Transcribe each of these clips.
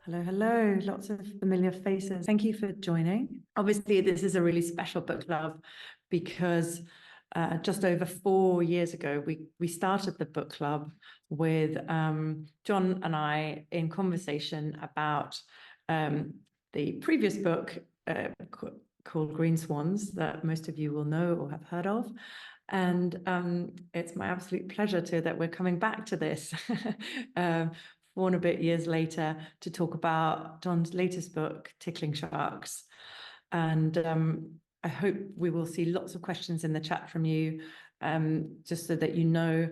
Hello, hello. Lots of familiar faces. Thank you for joining. Obviously, this is a really special book club because just over 4 years ago, we started the book club with John and I in conversation about the previous book called Green Swans that most of you will know or have heard of. And it's my absolute pleasure that we're coming back to this 4 and a bit years later to talk about John's latest book, Tickling Sharks. And I hope we will see lots of questions in the chat from you, just so that you know.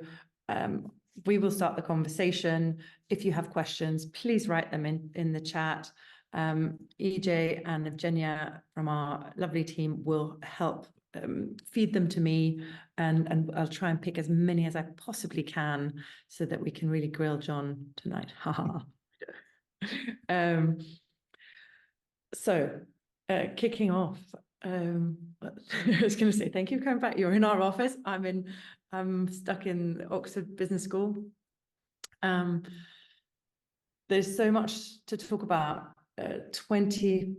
We will start the conversation. If you have questions, please write them in the chat. EJ and Evgenia from our lovely team will help feed them to me, and I'll try and pick as many as I possibly can so that we can really grill John tonight. So kicking off, I was going to say thank you for coming back. You're in our office. I'm stuck in Oxford Business School. There's so much to talk about. 21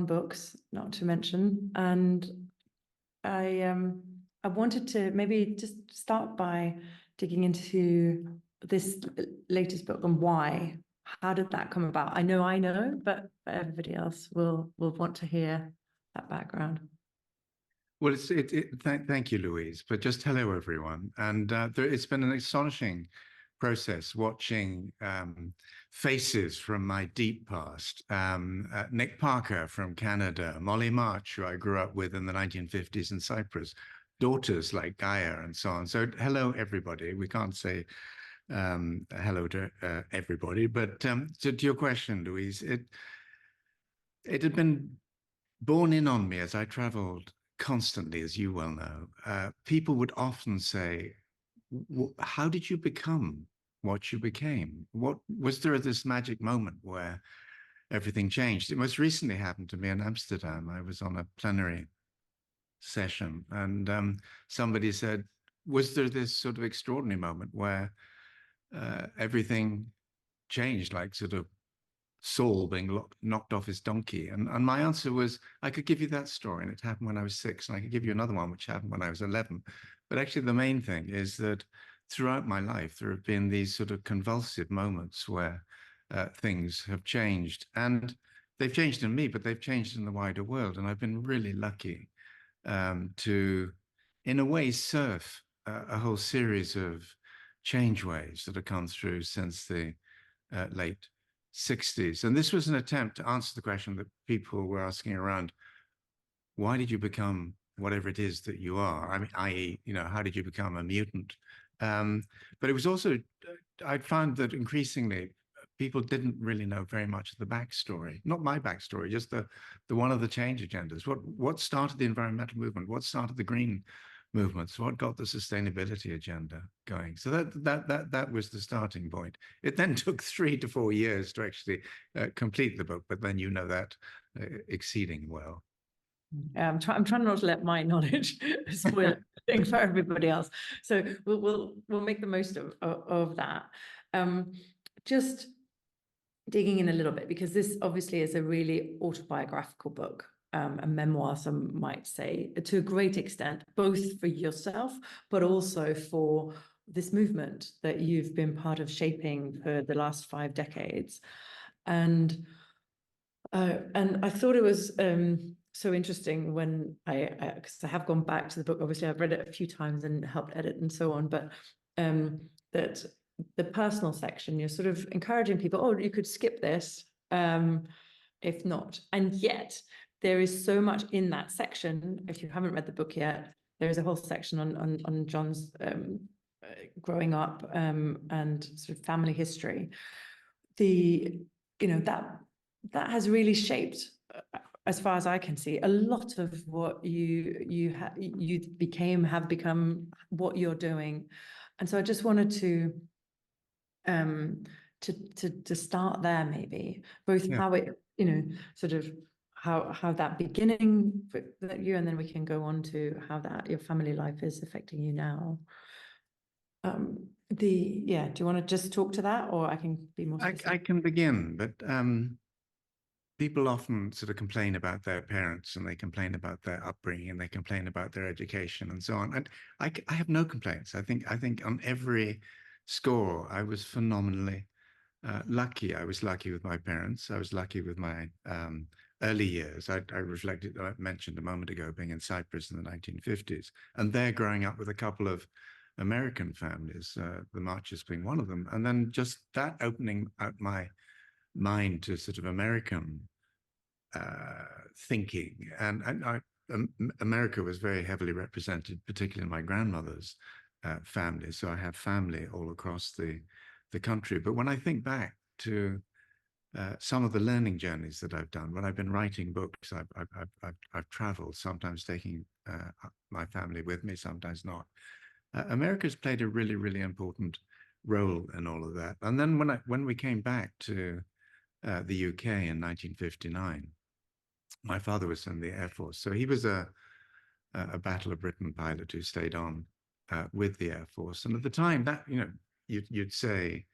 books, not to mention, and I wanted to maybe just start by digging into this latest book and why. How did that come about? I know, but everybody else will want to hear that background. Well, thank you, Louise. But just hello, everyone. And it's been an astonishing process watching faces from my deep past. Nick Parker from Canada, Molly March, who I grew up with in the 1950s in Cyprus, daughters like Gaia and so on. So hello, everybody. We can't say hello to everybody, but to your question, Louise, it had been borne in on me as I traveled constantly, as you well know. People would often say, how did you become what you became? What was there this magic moment where everything changed? It most recently happened to me in Amsterdam. I was on a plenary session, and somebody said, was there this sort of extraordinary moment where everything changed, like sort of Saul being knocked off his donkey? And my answer was, I could give you that story, and it happened when I was 6, and I could give you another one which happened when I was 11. But actually the main thing is that throughout my life, there have been these sort of convulsive moments where things have changed. And they've changed in me, but they've changed in the wider world. And I've been really lucky to, in a way, surf a whole series of change waves that have come through since the late 60s. And this was an attempt to answer the question that people were asking around, why did you become whatever it is that you are? I mean, i.e., how did you become a mutant? But it was also, I'd found that increasingly people didn't really know very much of the backstory, not my backstory, just the one of the change agendas. What started the environmental movement? What started the green movements? What got the sustainability agenda going? So that was the starting point. It then took 3 to 4 years to actually complete the book, but then you know that exceeding well. I'm trying not to let my knowledge spoil things for everybody else. So we'll make the most of that. Just digging in a little bit, because this obviously is a really autobiographical book, a memoir, some might say, to a great extent, both for yourself, but also for this movement that you've been part of shaping for the last 5 decades. And I thought it was so interesting when because I have gone back to the book. Obviously, I've read it a few times and helped edit and so on, but that the personal section, you're sort of encouraging people, oh, you could skip this if not. And yet there is so much in that section. If you haven't read the book yet, there is a whole section on John's growing up and sort of family history. That has really shaped, as far as I can see, a lot of what you have become what you're doing. And so I just wanted to start there, maybe both how it, sort of how that beginning that you, and then we can go on to how that your family life is affecting you now. Do you want to just talk to that, or I can be more specific? I can begin, but people often sort of complain about their parents, and they complain about their upbringing, and they complain about their education and so on. And I have no complaints. I think on every score, I was phenomenally lucky. I was lucky with my parents. I was lucky with my early years. I mentioned a moment ago being in Cyprus in the 1950s, and there growing up with a couple of American families, the Marches being one of them. And then just that opening out my mind to sort of American thinking. And America was very heavily represented, particularly in my grandmother's family. So I have family all across the country. But when I think back to some of the learning journeys that I've done, when I've been writing books, I've traveled, sometimes taking my family with me, sometimes not. America's played a really, really important role in all of that. And then when we came back to the UK in 1959, my father was in the Air Force, so he was a Battle of Britain pilot who stayed on with the Air Force. And at the time, that you'd say,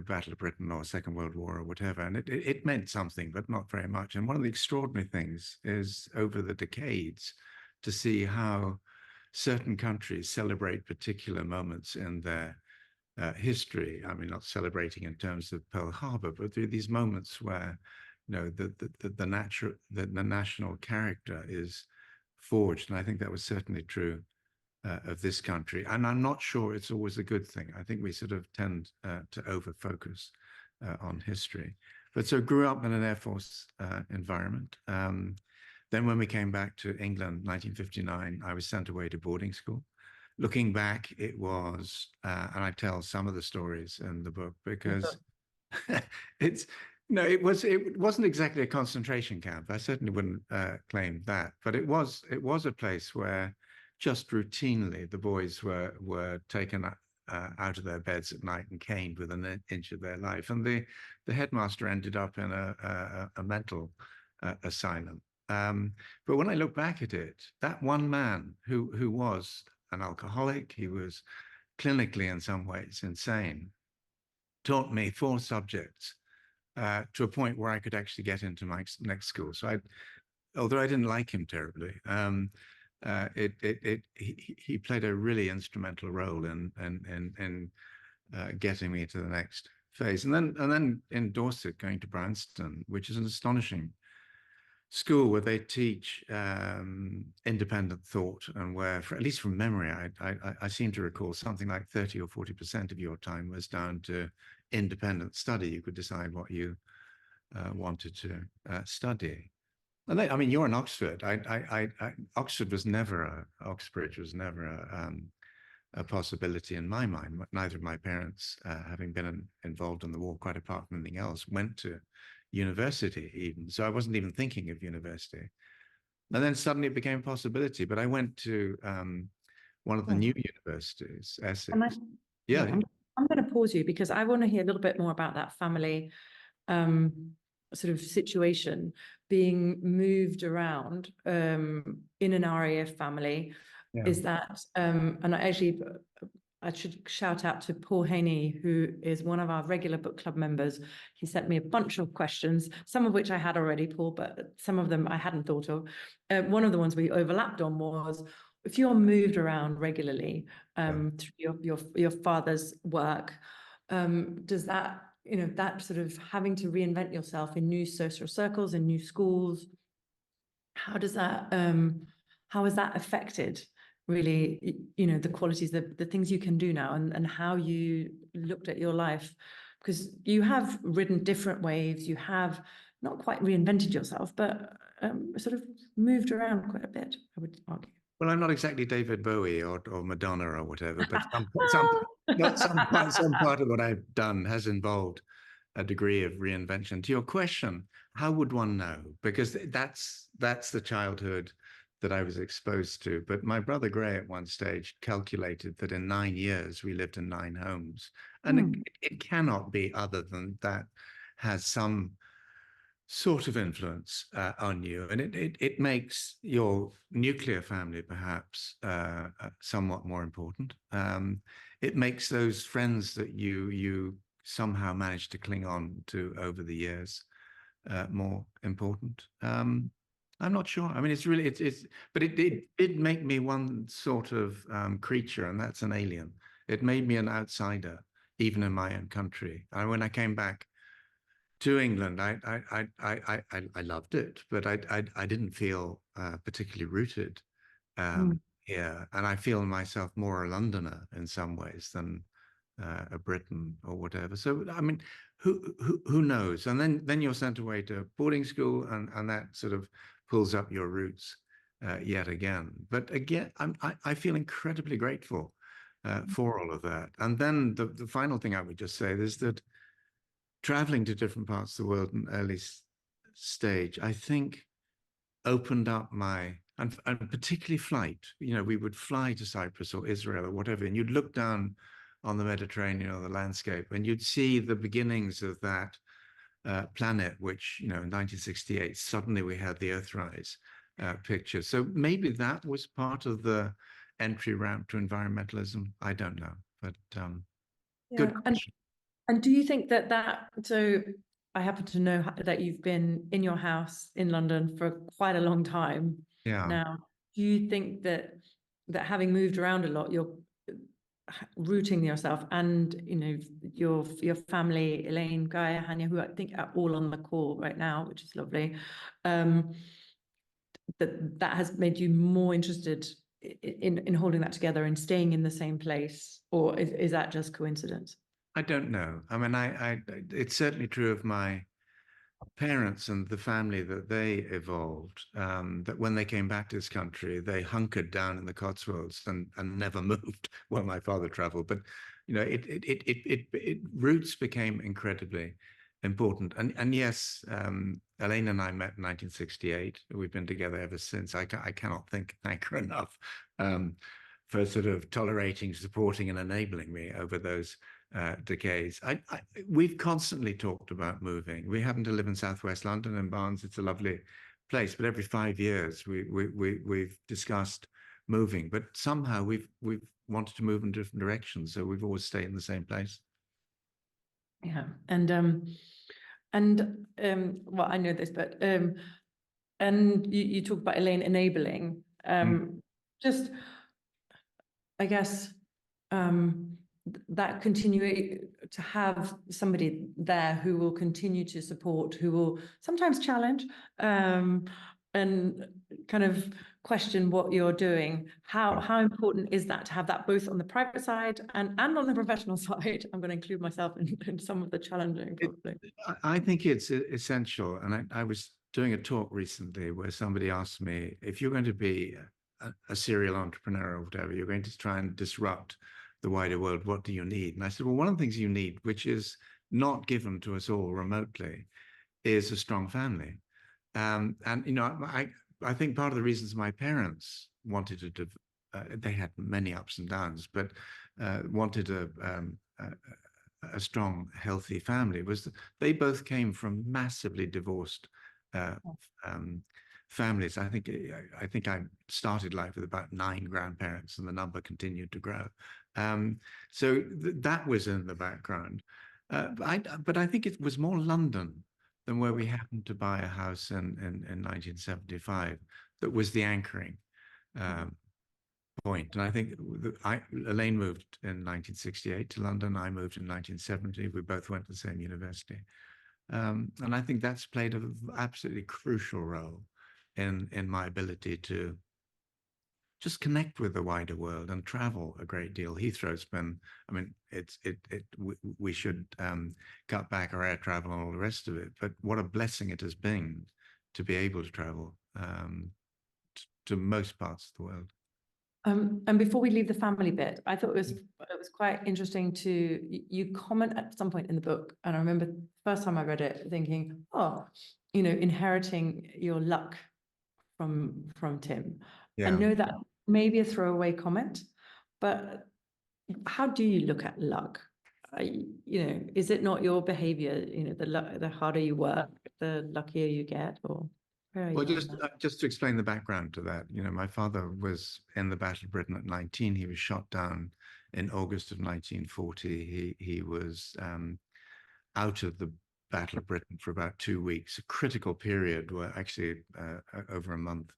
Battle of Britain or Second World War or whatever, and it meant something, but not very much. And one of the extraordinary things is over the decades to see how certain countries celebrate particular moments in their history. I mean, not celebrating in terms of Pearl Harbor, but through these moments where, the national character is forged. And I think that was certainly true of this country. And I'm not sure it's always a good thing. I think we sort of tend to over-focus on history. But so grew up in an Air Force environment. Then when we came back to England, 1959, I was sent away to boarding school. Looking back, it was, and I tell some of the stories in the book because it wasn't exactly a concentration camp. I certainly wouldn't claim that, but it was a place where just routinely the boys were taken out of their beds at night and caned within an inch of their life, and the headmaster ended up in a mental asylum. But when I look back at it, that one man who was an alcoholic, he was clinically in some ways insane, taught me 4 subjects to a point where I could actually get into my next school. So although I didn't like him terribly, he played a really instrumental role in getting me to the next phase. And then in Dorset, going to Branston, which is an astonishing school where they teach independent thought, and where, at least from memory, I seem to recall something like 30 or 40% of your time was down to independent study. You could decide what you wanted to study. And I mean, you're in Oxford. Oxford was never Oxbridge was never a possibility in my mind. Neither of my parents, having been involved in the war, quite apart from anything else, went to university even. So I wasn't even thinking of university. And then suddenly it became a possibility. But I went to one of the new universities, Essex. I'm going to pause you because I want to hear a little bit more about that family sort of situation, being moved around in an RAF family. Yeah. Is that and I should shout out to Paul Haney, who is one of our regular book club members. He sent me a bunch of questions, some of which I had already, Paul, but some of them I hadn't thought of. One of the ones we overlapped on was, if you're moved around regularly through your father's work, does that, that sort of having to reinvent yourself in new social circles, in new schools, how has that affected really, the qualities, the things you can do now, and how you looked at your life? Because you have ridden different waves, you have not quite reinvented yourself, but sort of moved around quite a bit, I would argue. Well, I'm not exactly David Bowie or Madonna or whatever, but some part of what I've done has involved a degree of reinvention. To your question, how would one know? Because that's the childhood that I was exposed to. But my brother Gray at one stage calculated that in 9 years we lived in 9 homes, and it cannot be other than that has some sort of influence on you, and it makes your nuclear family perhaps somewhat more important. it makes those friends that you somehow manage to cling on to over the years more important. I'm not sure. I mean, it's really, but it did make me one sort of creature, and that's an alien. It made me an outsider, even in my own country. When I came back to England, I loved it, but I didn't feel particularly rooted Mm. here, and I feel myself more a Londoner in some ways than a Briton or whatever. So I mean, who knows? And then you're sent away to boarding school, and that sort of pulls up your roots yet again. But again, I feel incredibly grateful for all of that. And then the final thing I would just say is that traveling to different parts of the world in early stage, I think opened up my, and particularly flight. You know, we would fly to Cyprus or Israel or whatever, and you'd look down on the Mediterranean or the landscape, and you'd see the beginnings of that planet, which, you know, in 1968, suddenly we had the Earthrise picture. So maybe that was part of the entry ramp to environmentalism. I don't know, but Yeah. good question. And do you think so I happen to know that you've been in your house in London for quite a long time Yeah. now. Do you think that having moved around a lot, you're rooting yourself and, you know, your family, Elaine, Gaia, Hanya, who I think are all on the call right now, which is lovely, that has made you more interested in holding that together and staying in the same place? Or is that just coincidence? I don't know. I mean, it's certainly true of my parents and the family that they evolved, that when they came back to this country, they hunkered down in the Cotswolds and never moved. Well, my father traveled, but you know, roots became incredibly important. And yes, Elaine and I met in 1968. We've been together ever since. I cannot thank her enough for sort of tolerating, supporting, and enabling me over those decades. We've constantly talked about moving. We happen to live in Southwest London in Barnes. It's a lovely place, but every 5 years we've discussed moving. But somehow we've wanted to move in different directions, so we've always stayed in the same place. Yeah, and well, I know this, but and you talk about Elaine enabling. Just, I guess, that continue to have somebody there who will continue to support, who will sometimes challenge, and kind of question what you're doing. How important is that to have that both on the private side and on the professional side? I'm going to include myself in some of the challenging, probably. I think it's essential. And I was doing a talk recently where somebody asked me, if you're going to be a serial entrepreneur or whatever, you're going to try and disrupt the wider world, what do you need? And I said, well, one of the things you need, which is not given to us all remotely, is a strong family. And, you know, I think part of the reasons my parents wanted to, they had many ups and downs, but wanted a strong, healthy family was that they both came from massively divorced families. I think I started life with about 9 grandparents, and the number continued to grow. So that was in the background. But I think it was more London than where we happened to buy a house in 1975 that was the anchoring point. And I think Elaine moved in 1968 to London. I moved in 1970. We both went to the same university. And I think that's played an absolutely crucial role in my ability to just connect with the wider world and travel a great deal. Heathrow's been, I mean, we should cut back our air travel and all the rest of it, but what a blessing it has been to be able to travel to most parts of the world. And before we leave the family bit, I thought it was quite interesting you comment at some point in the book, and I remember the first time I read it thinking, oh, you know, inheriting your luck from Tim. Yeah. I know that may be a throwaway comment, but how do you look at luck? You know, is it not your behavior? You know, the harder you work, the luckier you get, or where are you? Well, just to explain the background to that, you know, my father was in the Battle of Britain at 19. He was shot down in August of 1940. He was out of the Battle of Britain for about 2 weeks, a critical period, where actually over a month,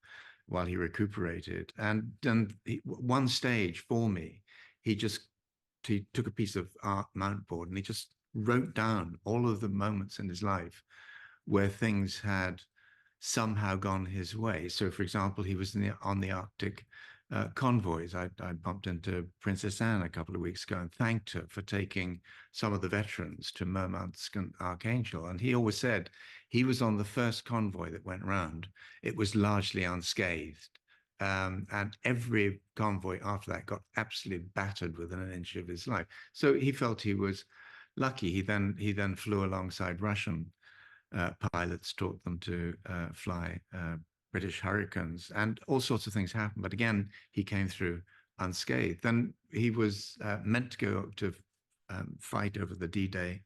while he recuperated. And then one stage for me, he took a piece of art mountboard and he just wrote down all of the moments in his life where things had somehow gone his way. So, for example, he was on the Arctic convoys. I bumped into Princess Anne a couple of weeks ago and thanked her for taking some of the veterans to Murmansk and Archangel. And he always said he was on the first convoy that went round. It was largely unscathed. And every convoy after that got absolutely battered within an inch of his life. So he felt he was lucky. He then flew alongside Russian pilots, taught them to fly British Hurricanes, and all sorts of things happened. But again, he came through unscathed. Then he was meant to go to fight over the D-Day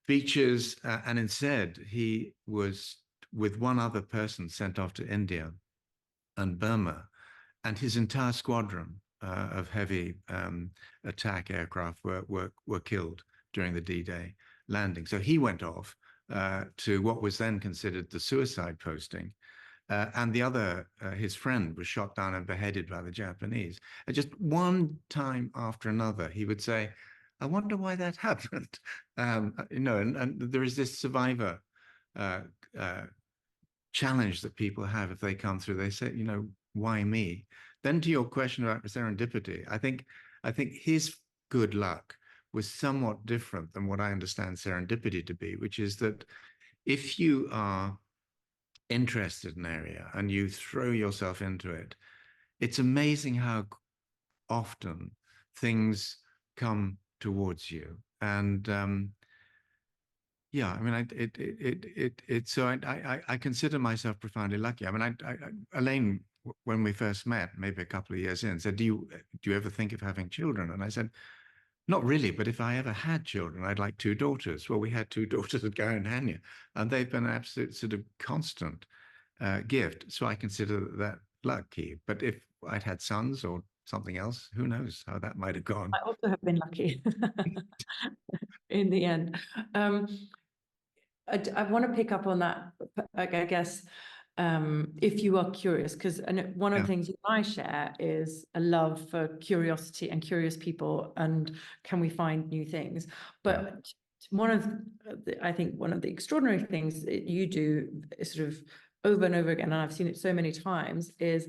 beaches, and instead he was with one other person sent off to India and Burma, and his entire squadron of heavy attack aircraft were killed during the D-Day landing. So he went off to what was then considered the suicide posting. And the other, his friend, was shot down and beheaded by the Japanese. And just one time after another, he would say, I wonder why that happened. And there is this survivor challenge that people have if they come through. They say, why me? Then to your question about serendipity, I think his good luck was somewhat different than what I understand serendipity to be, which is that if you are interested in an area and you throw yourself into it, it's amazing how often things come towards you. And yeah, I mean, I consider myself profoundly lucky. I mean, Elaine, when we first met, maybe a couple of years in, said, do you ever think of having children? And I said, not really, but if I ever had children, I'd like 2 daughters. Well, we had 2 daughters at Gowan Hanya, and they've been an absolute sort of constant gift. So I consider that lucky. But if I'd had sons or something else, who knows how that might have gone. I also have been lucky in the end. I want to pick up on that, I guess, if you are curious, because one of the things I share is a love for curiosity and curious people, and can we find new things? But I think one of the extraordinary things that you do is sort of over and over again, and I've seen it so many times, is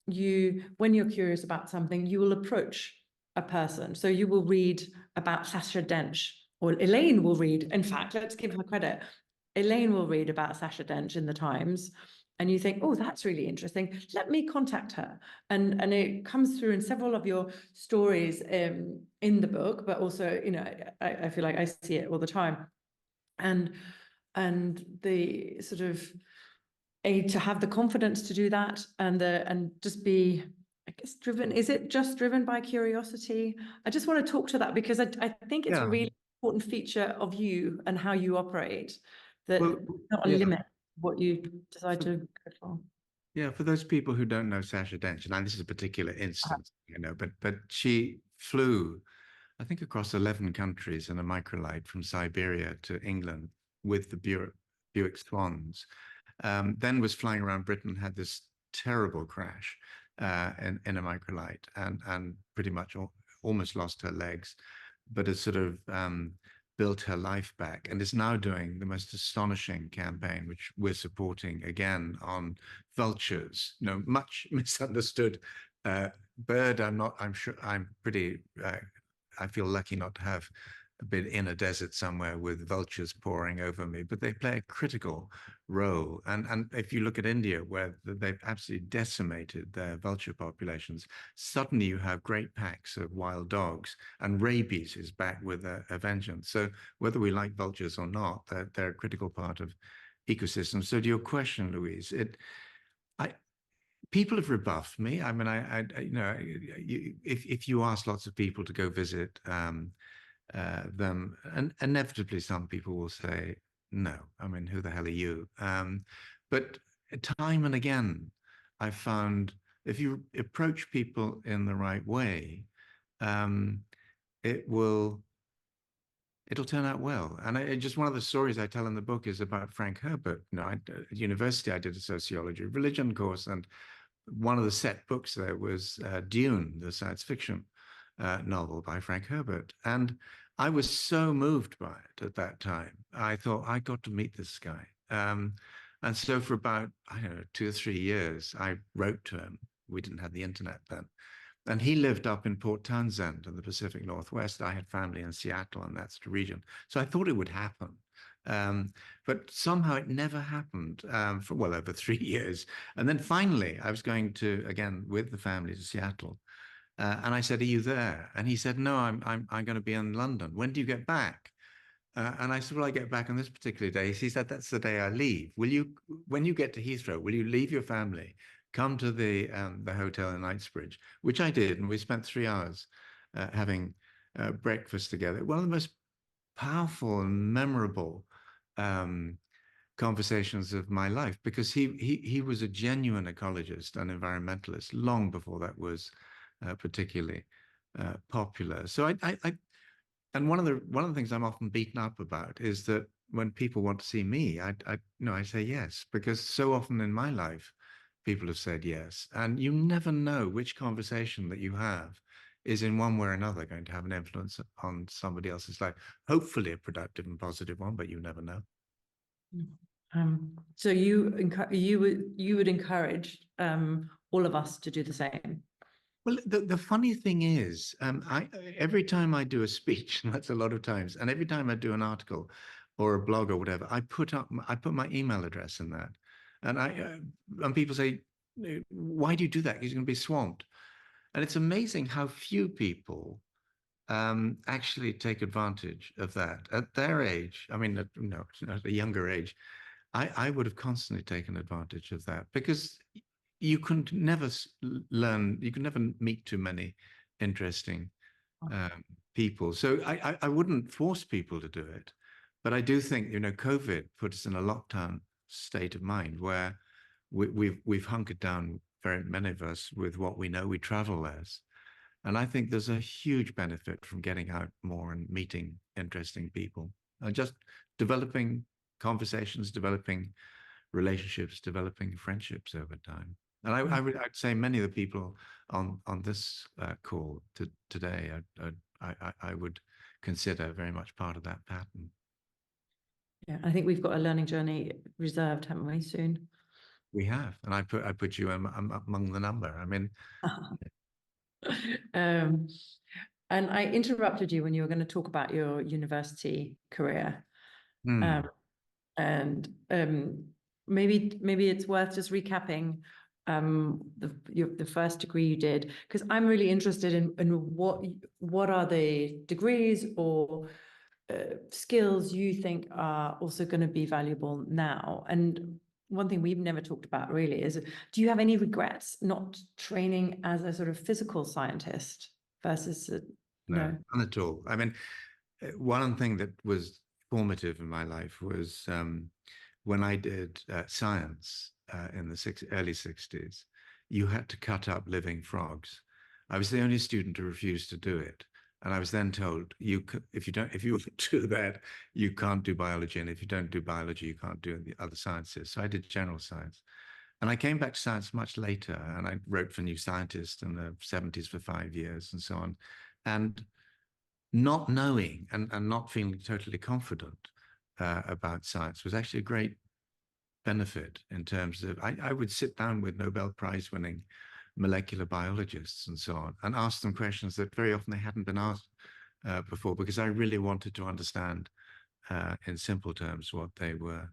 when you're curious about something, you will approach a person. So you will read about Sasha Dench, or Elaine will read, in fact, let's give her credit. Elaine will read about Sasha Dench in the Times, and you think, oh, that's really interesting. Let me contact her. And it comes through in several of your stories in the book, but also, I feel like I see it all the time. And the sort of to have the confidence to do that, and just be, I guess, driven. Is it just driven by curiosity? I just want to talk to that, because I think it's a really important feature of you and how you operate, that not a limit what you decide to go for. Yeah, for those people who don't know Sasha Dench, and this is a particular instance, but she flew, I think, across 11 countries in a microlight from Siberia to England with the Buick Swans. Then was flying around Britain, had this terrible crash in a microlight, and pretty much almost lost her legs, but has sort of built her life back, and is now doing the most astonishing campaign, which we're supporting again, on vultures. Much misunderstood bird. I feel lucky not to have been in a desert somewhere with vultures pouring over me, but they play a critical role. And if you look at India, where they've absolutely decimated their vulture populations, suddenly you have great packs of wild dogs, and rabies is back with a vengeance. So whether we like vultures or not, they're a critical part of ecosystems. So to your question, Louise, people have rebuffed me. I mean, if you ask lots of people to go visit them, and inevitably some people will say no. I mean, who the hell are you? But time and again, I found if you approach people in the right way, um, it will it'll turn out well. And just one of the stories I tell in the book is about Frank Herbert. At university, I did a sociology religion course, and one of the set books there was Dune, the science fiction novel by Frank Herbert. And I was so moved by it at that time. I thought, I got to meet this guy. And so for about, I don't know, 2 or 3 years, I wrote to him. We didn't have the internet then. And he lived up in Port Townsend in the Pacific Northwest. I had family in Seattle and that's the region. So I thought it would happen. But somehow it never happened for well over 3 years. And then finally, I was going to, again, with the family to Seattle. And I said, "Are you there?" And he said, "No, I'm going to be in London. When do you get back?" And I said, "Well, I get back on this particular day." He said, "That's the day I leave. When you get to Heathrow, will you leave your family, come to the hotel in Knightsbridge?" Which I did, and we spent 3 hours having breakfast together. One of the most powerful and memorable conversations of my life, because he was a genuine ecologist and environmentalist long before that was particularly popular. So and one of the things I'm often beaten up about is that when people want to see me, I say yes, because so often in my life, people have said yes, and you never know which conversation that you have is in one way or another going to have an influence on somebody else's life. Hopefully a productive and positive one, but you never know. So you would encourage all of us to do the same. Well, the funny thing is, every time I do a speech, and that's a lot of times, and every time I do an article or a blog or whatever, I put my email address in that, and people say, "Why do you do that? Because you're going to be swamped." And it's amazing how few people actually take advantage of that at their age. I mean, at a younger age, I would have constantly taken advantage of that, because you can never learn, you can never meet too many interesting people. So I wouldn't force people to do it, but I do think, COVID put us in a lockdown state of mind where we've hunkered down, very many of us, with what we know. We travel less. And I think there's a huge benefit from getting out more and meeting interesting people and just developing conversations, developing relationships, developing friendships over time. And I'd say many of the people on this call today, I would consider very much part of that pattern. Yeah, I think we've got a learning journey reserved, haven't we, soon? We have, and I put you among the number. I mean, and I interrupted you when you were going to talk about your university career. And maybe it's worth just recapping the first degree you did, because I'm really interested in what are the degrees or skills you think are also going to be valuable now. And one thing we've never talked about really is, do you have any regrets not training as a sort of physical scientist versus no, none at all. I mean, one thing that was formative in my life was when I did science in the early 60s. You had to cut up living frogs. I was the only student to refuse to do it. And I was then told, if you do that, you can't do biology. And if you don't do biology, you can't do the other sciences. So I did general science. And I came back to science much later, and I wrote for New Scientist in the 70s for 5 years and so on. And not knowing and not feeling totally confident about science was actually a great benefit in terms of, I would sit down with Nobel Prize winning molecular biologists and so on and ask them questions that very often they hadn't been asked before, because I really wanted to understand in simple terms what they were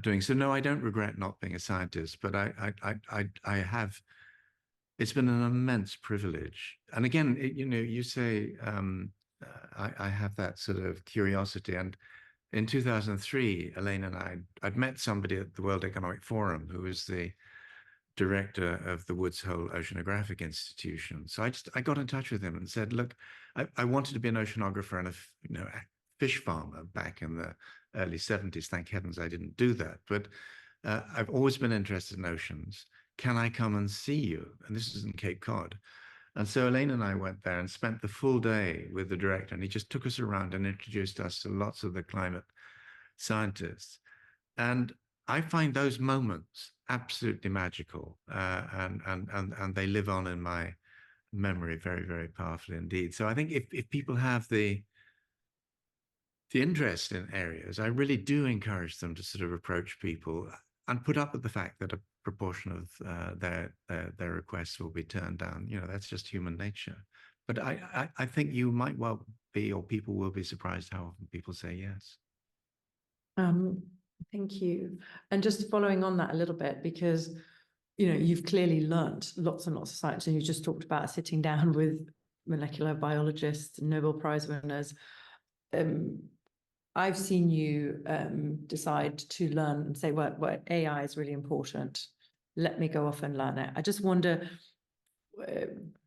doing. So no, I don't regret not being a scientist, but I have. It's been an immense privilege. And again, you say I have that sort of curiosity. And in 2003, Elaine and I'd met somebody at the World Economic Forum who was the director of the Woods Hole Oceanographic Institution. So I got in touch with him and said, look, I wanted to be an oceanographer and a fish farmer back in the early 70s. Thank heavens I didn't do that. But I've always been interested in oceans. Can I come and see you? And this is in Cape Cod. And so Elaine and I went there and spent the full day with the director, and he just took us around and introduced us to lots of the climate scientists. And I find those moments absolutely magical, and they live on in my memory very, very powerfully indeed. So I think if people have the interest in areas, I really do encourage them to sort of approach people and put up with the fact that a proportion of their requests will be turned down. You know, that's just human nature. But I think you might well be, or people will be surprised how often people say yes. Um, Thank you. And just following on that a little bit, because you know, you've clearly learned lots and lots of science, and you just talked about sitting down with molecular biologists, Nobel Prize winners. I've seen you decide to learn and say, well, AI is really important. Let me go off and learn it. I just wonder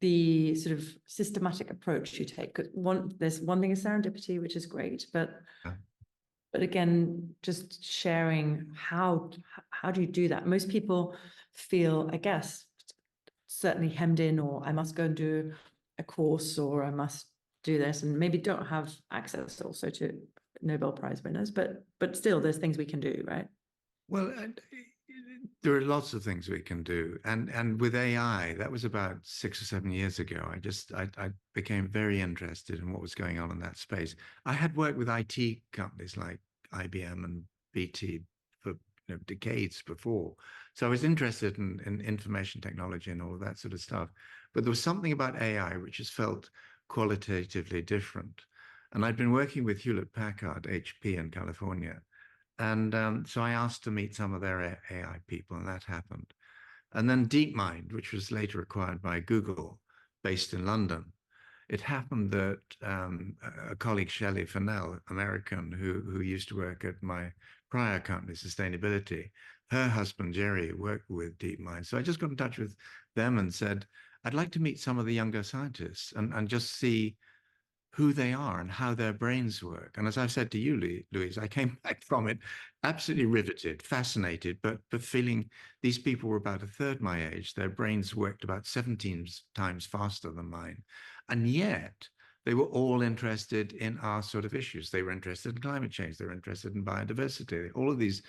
the sort of systematic approach you take. There's one thing is serendipity, which is great, but again, just sharing how do you do that? Most people feel, I guess, certainly hemmed in, or I must go and do a course, or I must do this, and maybe don't have access also to Nobel Prize winners, but still there's things we can do, right? Well, there are lots of things we can do, and with AI, that was about 6 or 7 years ago. I became very interested in what was going on in that space. I had worked with IT companies like IBM and BT for decades before, so I was interested in information technology and all of that sort of stuff. But there was something about AI which just felt qualitatively different. And I'd been working with Hewlett Packard, HP in California. And so I asked to meet some of their AI people, and that happened. And then DeepMind, which was later acquired by Google, based in London. It happened that a colleague, Shelley Fennell, American, who used to work at my prior company, Sustainability, her husband, Jerry, worked with DeepMind. So I just got in touch with them and said, I'd like to meet some of the younger scientists and just see who they are and how their brains work. And as I've said to you, Louise, I came back from it absolutely riveted, fascinated, but feeling these people were about a third my age. Their brains worked about 17 times faster than mine. And yet they were all interested in our sort of issues. They were interested in climate change. They were interested in biodiversity, all of these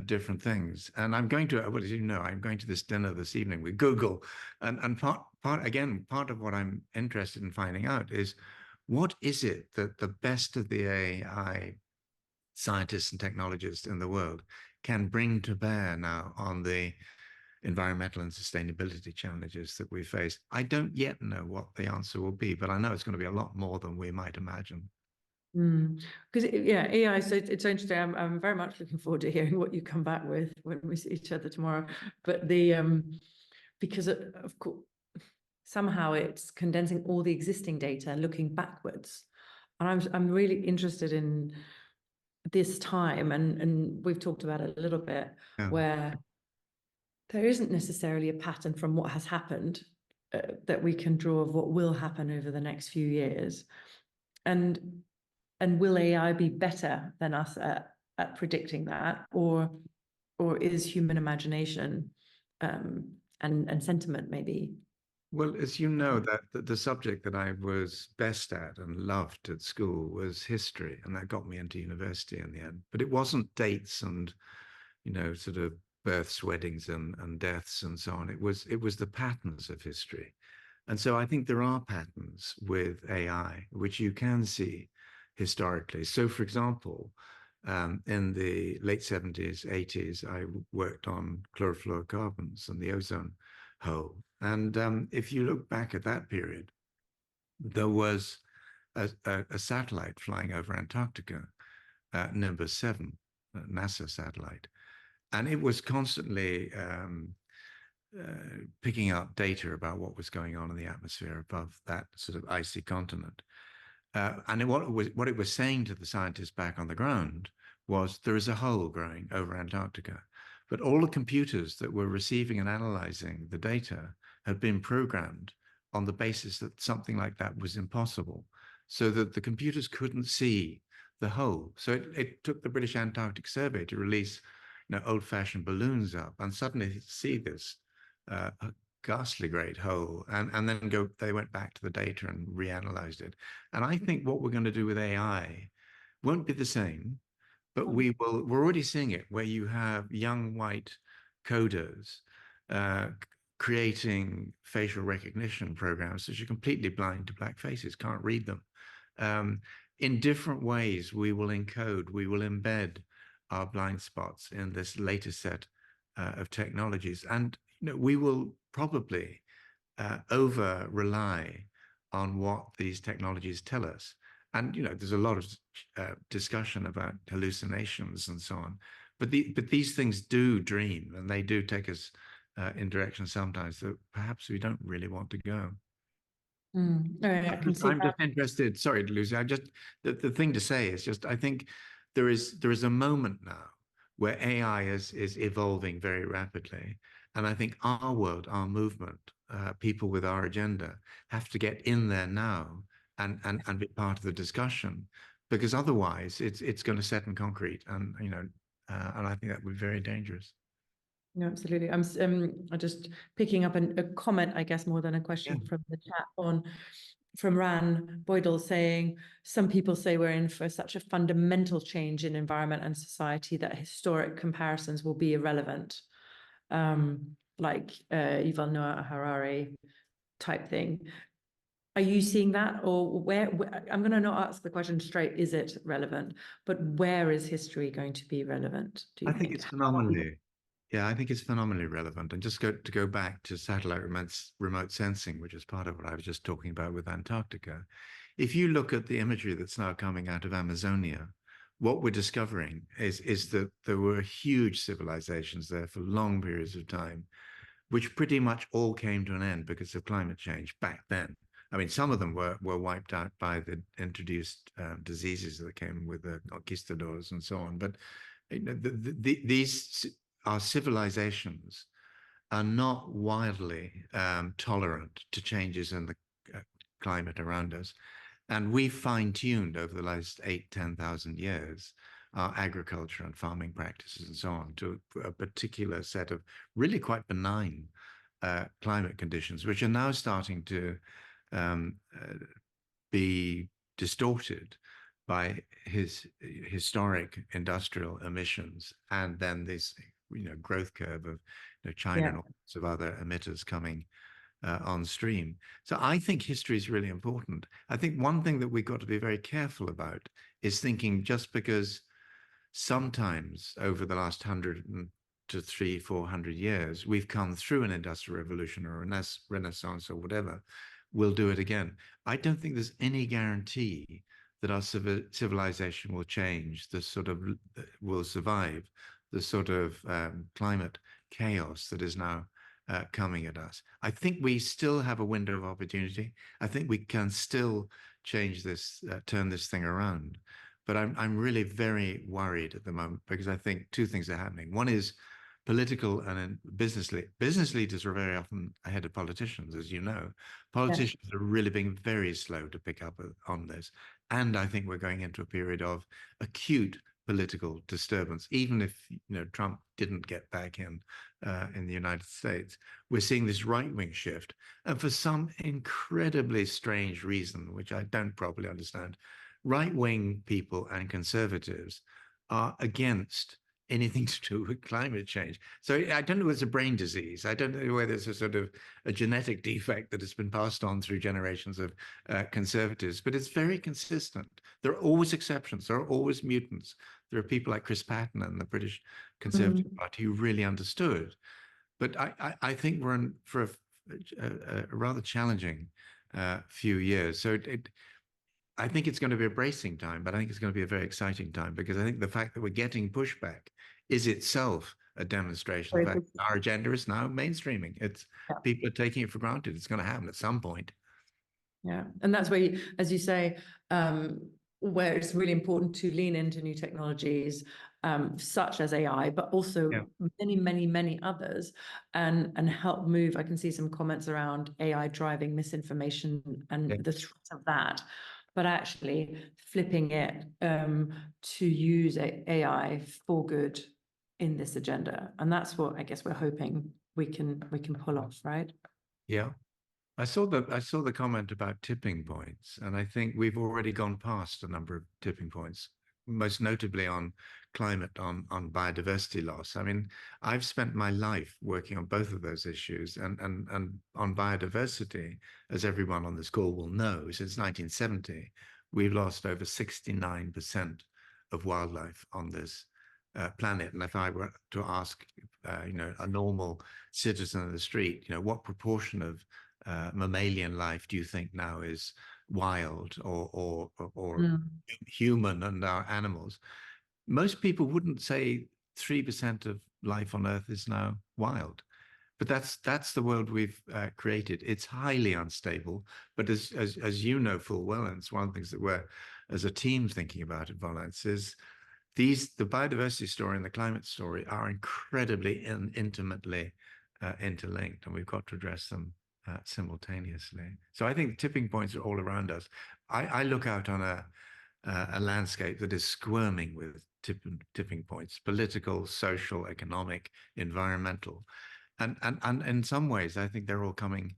different things. And I'm going to, well, as you know, I'm going to this dinner this evening with Google. And part of what I'm interested in finding out is, what is it that the best of the AI scientists and technologists in the world can bring to bear now on the environmental and sustainability challenges that we face? I don't yet know what the answer will be, but I know it's going to be a lot more than we might imagine. Because yeah, AI. So it's so interesting. I'm very much looking forward to hearing what you come back with when we see each other tomorrow. But because of course, somehow it's condensing all the existing data, looking backwards, and I'm really interested in this time, and we've talked about it a little bit, Yeah. where there isn't necessarily a pattern from what has happened that we can draw of what will happen over the next few years, and will AI be better than us at predicting that, or is human imagination and sentiment maybe? Well, as you know, that the subject that I was best at and loved at school was history, and that got me into university in the end. But it wasn't dates and, sort of births, weddings, and deaths and so on. It was the patterns of history. And so I think there are patterns with AI which you can see historically. So, for example, in the late 70s, 80s, I worked on chlorofluorocarbons and the ozone hole. And if you look back at that period, there was a satellite flying over Antarctica, Nimbus 7, NASA satellite, and it was constantly picking up data about what was going on in the atmosphere above that sort of icy continent. And what it was saying to the scientists back on the ground was, there is a hole growing over Antarctica. But all the computers that were receiving and analyzing the data had been programmed on the basis that something like that was impossible, so that the computers couldn't see the hole. So it took the British Antarctic Survey to release old-fashioned balloons up and suddenly see this ghastly great hole, and then they went back to the data and reanalyzed it. And I think what we're going to do with AI won't be the same, but we're already seeing it where you have young white coders uh, creating facial recognition programs that are completely blind to black faces, can't read them. In different ways, we will embed our blind spots in this latest set of technologies. And we will probably over rely on what these technologies tell us. And there's a lot of discussion about hallucinations and so on, but these things do dream, and they do take us in directions sometimes that perhaps we don't really want to go. I can see I'm that. just interested. Sorry, Lucy. The thing to say is just I think there is a moment now where AI is evolving very rapidly, and I think our world, our movement, people with our agenda have to get in there now and be part of the discussion, because otherwise it's going to set in concrete, and and I think that would be very dangerous. No, absolutely. I'm just picking up a comment, I guess, more than a question from the chat from Ran Boydell saying, some people say we're in for such a fundamental change in environment and society that historic comparisons will be irrelevant. Like Yuval Noah Harari type thing. Are you seeing that, or where I'm going to not ask the question straight, is it relevant, but where is history going to be relevant, do you I think it's phenomenally, I think it's phenomenally relevant. And just to go back to satellite remote sensing, which is part of what I was just talking about with Antarctica. If you look at the imagery that's now coming out of Amazonia, what we're discovering is that there were huge civilizations there for long periods of time, which pretty much all came to an end because of climate change back then. I mean, some of them were wiped out by the introduced diseases that came with the conquistadors and so on. But these our civilizations are not wildly tolerant to changes in the climate around us. And we fine-tuned over the last 10,000 years our agriculture and farming practices and so on to a particular set of really quite benign climate conditions, which are now starting to be distorted by his historic industrial emissions, and then this growth curve of China and all sorts of other emitters coming on stream. So I think history is really important. I think one thing that we've got to be very careful about is thinking just because sometimes over the last 100 to 300-400 years we've come through an industrial revolution or a renaissance or whatever, we'll do it again. I don't think there's any guarantee that our civilization will change, will survive the sort of climate chaos that is now coming at us. I think we still have a window of opportunity. I think we can still change this, turn this thing around. But I'm really very worried at the moment, because I think two things are happening. One is political and business leaders are very often ahead of politicians, as you know. Politicians are really being very slow to pick up on this. And I think we're going into a period of acute political disturbance. Even if Trump didn't get back in the United States, we're seeing this right-wing shift. And for some incredibly strange reason, which I don't properly understand, right-wing people and conservatives are against anything to do with climate change. So I don't know whether it's a brain disease. I don't know whether it's a sort of a genetic defect that has been passed on through generations of conservatives, but it's very consistent. There are always exceptions. There are always mutants. There are people like Chris Patten and the British Conservative Party who really understood. But I think we're in for a rather challenging few years. So I think it's going to be a bracing time, but I think it's going to be a very exciting time, because I think the fact that we're getting pushback is itself a demonstration of the fact that our agenda is now mainstreaming. People are taking it for granted. It's going to happen at some point. Yeah, and that's where, as you say, where it's really important to lean into new technologies, such as AI, but also many others, and help move. I can see some comments around AI driving misinformation and the threat of that, but actually flipping it to use AI for good in this agenda. And that's what I guess we're hoping we can pull off, right? Yeah. I saw the comment about tipping points, and I think we've already gone past a number of tipping points, most notably on climate, on biodiversity loss. I mean, I've spent my life working on both of those issues, and on biodiversity, as everyone on this call will know, since 1970, we've lost over 69% of wildlife on this planet. And if I were to ask, a normal citizen of the street, what proportion of mammalian life do you think now is wild or Mm. human and our animals? Most people wouldn't say 3% of life on Earth is now wild. But that's the world we've created. It's highly unstable. But as you know full well, and it's one of the things that we're as a team thinking about at Volans is the biodiversity story and the climate story are incredibly intimately interlinked, and we've got to address them simultaneously. So I think tipping points are all around us. I look out on a landscape that is squirming with tipping points: political, social, economic, environmental, and in some ways, I think they're all coming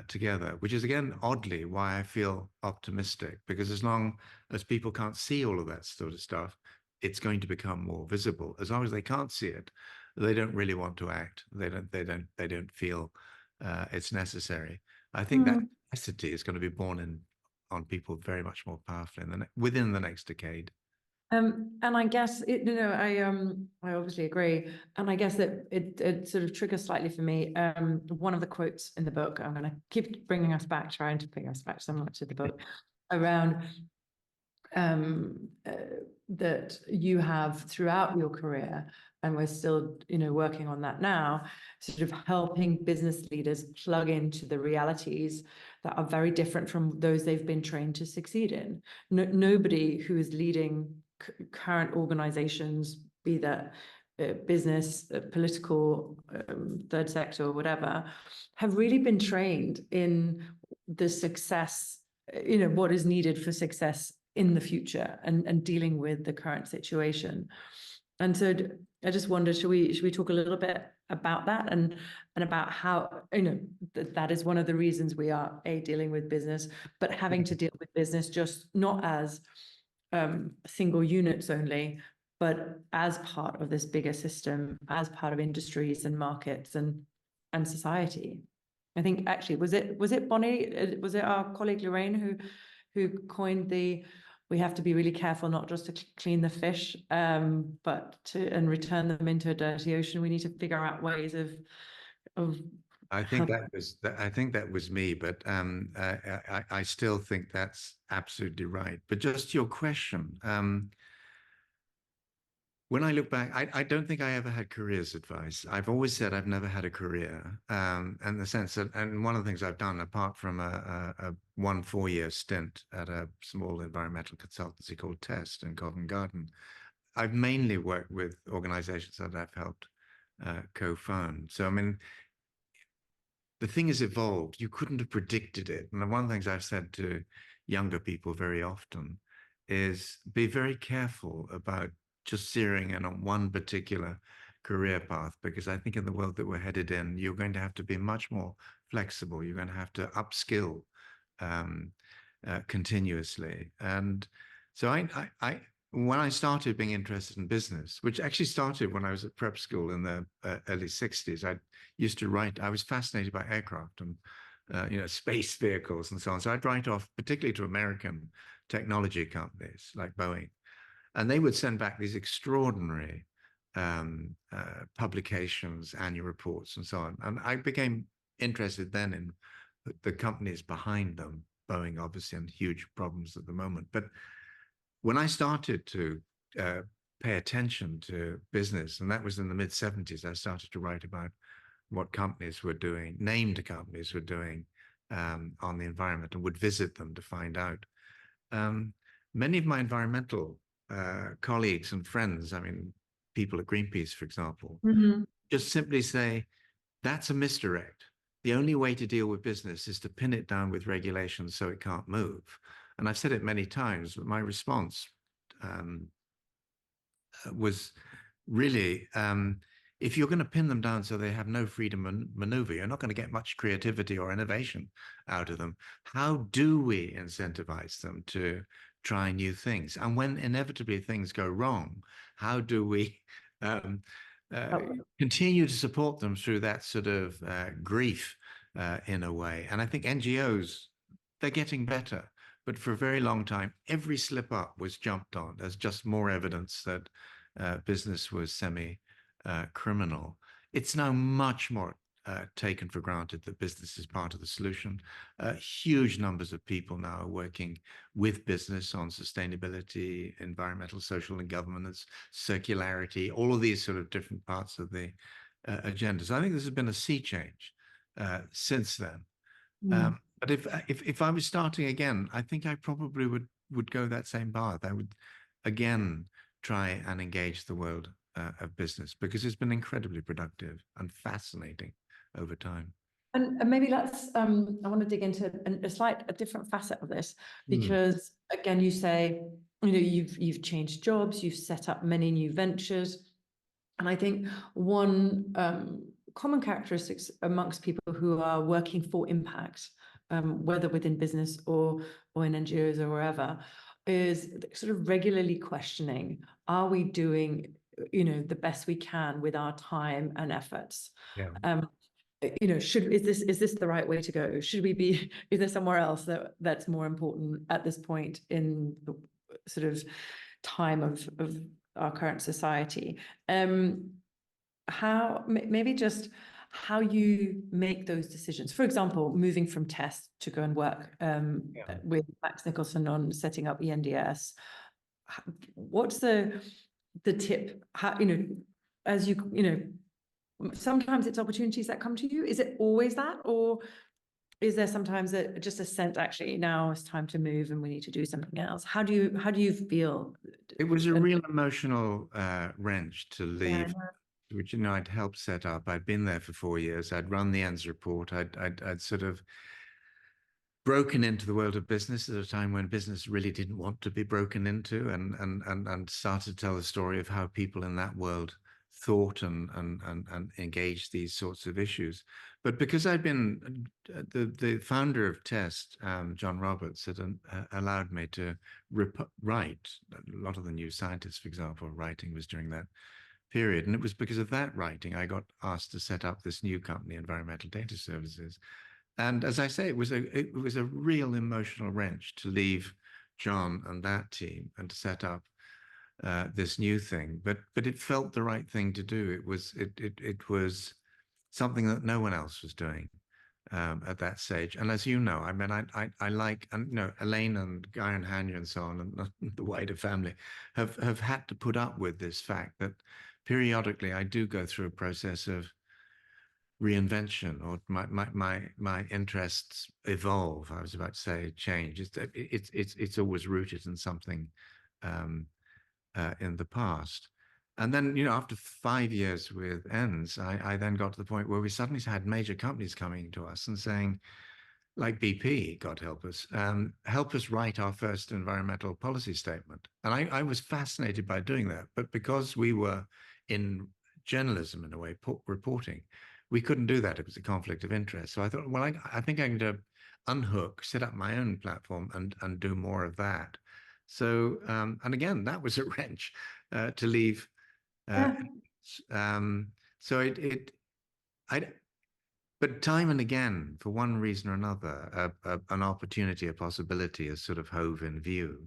together, which is again oddly why I feel optimistic, because as long as people can't see all of that sort of stuff, it's going to become more visible. As long as they can't see it, they don't really want to act. They don't feel it's necessary. I think that necessity is going to be born in on people very much more powerfully within the next decade. And I guess I obviously agree, and I guess that it sort of triggers slightly for me. One of the quotes in the book, I'm going to keep bringing us back, trying to bring us back so much to the book, around that you have throughout your career, and we're still, working on that now, sort of helping business leaders plug into the realities that are very different from those they've been trained to succeed in. Nobody who is leading current organizations, be that business, political, third sector, or whatever, have really been trained in the success, what is needed for success in the future, and dealing with the current situation. And so I just wondered, should we talk a little bit about that, and about how, that is one of the reasons we are dealing with business, but having to deal with business just not as single units only, but as part of this bigger system, as part of industries and markets and society. I think actually was it Bonnie, was it our colleague Lorraine who coined we have to be really careful not just to clean the fish, but and return them into a dirty ocean. We need to figure out ways of I think that was me, but I still think that's absolutely right. But just to your question, when I look back, I don't think I ever had careers advice. I've always said I've never had a career, and the sense that, and one of the things I've done, apart from a 4-year stint at a small environmental consultancy called Test in Covent Garden, I've mainly worked with organizations that I've helped co-found. So I mean, the thing has evolved. You couldn't have predicted it. And one of the things I've said to younger people very often is be very careful about just zeroing in on one particular career path, because I think in the world that we're headed in, you're going to have to be much more flexible. You're going to have to upskill continuously. And so when I started being interested in business, which actually started when I was at prep school in the early 60s, I used to write. I was fascinated by aircraft and space vehicles and so on. So I'd write off, particularly to American technology companies like Boeing, and they would send back these extraordinary publications, annual reports, and so on. And I became interested then in the companies behind them. Boeing, obviously, and huge problems at the moment. But when I started to pay attention to business, and that was in the mid-70s, I started to write about what companies were doing, named companies were doing on the environment, and would visit them to find out. Many of my environmental colleagues and friends, I mean, people at Greenpeace, for example, just simply say, that's a misdirect. The only way to deal with business is to pin it down with regulations so it can't move. And I've said it many times, but my response was really, if you're going to pin them down so they have no freedom and maneuver, you're not going to get much creativity or innovation out of them. How do we incentivize them to try new things? And when inevitably things go wrong, how do we um, continue to support them through that sort of grief in a way? And I think NGOs, they're getting better. But for a very long time, every slip up was jumped on as just more evidence that business was semi-criminal. It's now much more taken for granted that business is part of the solution. Huge numbers of people now are working with business on sustainability, environmental, social, and governance, circularity, all of these sort of different parts of the agenda. So I think this has been a sea change since then. But if I was starting again, I think I probably would go that same path. I would again try and engage the world of business, because it's been incredibly productive and fascinating over time. And maybe let's, I want to dig into a different facet of this, because again, you say, you know, you've changed jobs, you've set up many new ventures. And I think one common characteristics amongst people who are working for impact, whether within business or in NGOs or wherever, is sort of regularly questioning, are we doing, you know, the best we can with our time and efforts? Yeah. You know, is this the right way to go? Should we be, is there somewhere else that's more important at this point in the sort of time of our current society? Maybe just how you make those decisions. For example, moving from test to go and work with Max Nicholson on setting up ENDS. What's the tip? How, you know, as you know, sometimes it's opportunities that come to you. Is it always that, or is there sometimes just a sense, actually now it's time to move and we need to do something else? How do you feel? It was a real emotional wrench to leave, which, you know, I'd helped set up. I'd been there for 4 years. I'd run the ends report. I'd sort of broken into the world of business at a time when business really didn't want to be broken into, and started to tell the story of how people in that world thought and engaged these sorts of issues. But because I'd been the founder of Test, John Roberts, had allowed me to write a lot of the New Scientist, for example. Writing was during that period, and it was because of that writing I got asked to set up this new company, Environmental Data Services. And as I say, it was a real emotional wrench to leave John and that team and to set up this new thing. But it felt the right thing to do. It was something that no one else was doing at that stage. And as you know, I mean, I like, and you know, Elaine and Guy and Hanya and so on, and the wider family have had to put up with this fact that periodically I do go through a process of reinvention, or my interests evolve. I was about to say change. It's always rooted in something in the past. And then, you know, after 5 years with ENDS, I then got to the point where we suddenly had major companies coming to us and saying, like BP, God help us write our first environmental policy statement. And I was fascinated by doing that. But because we were in journalism, in a way, reporting, we couldn't do that. It was a conflict of interest. So I thought, well, I think I'm going to unhook, set up my own platform and do more of that. So, and again, that was a wrench to leave. So but time and again, for one reason or another, an opportunity, a possibility is sort of hove in view.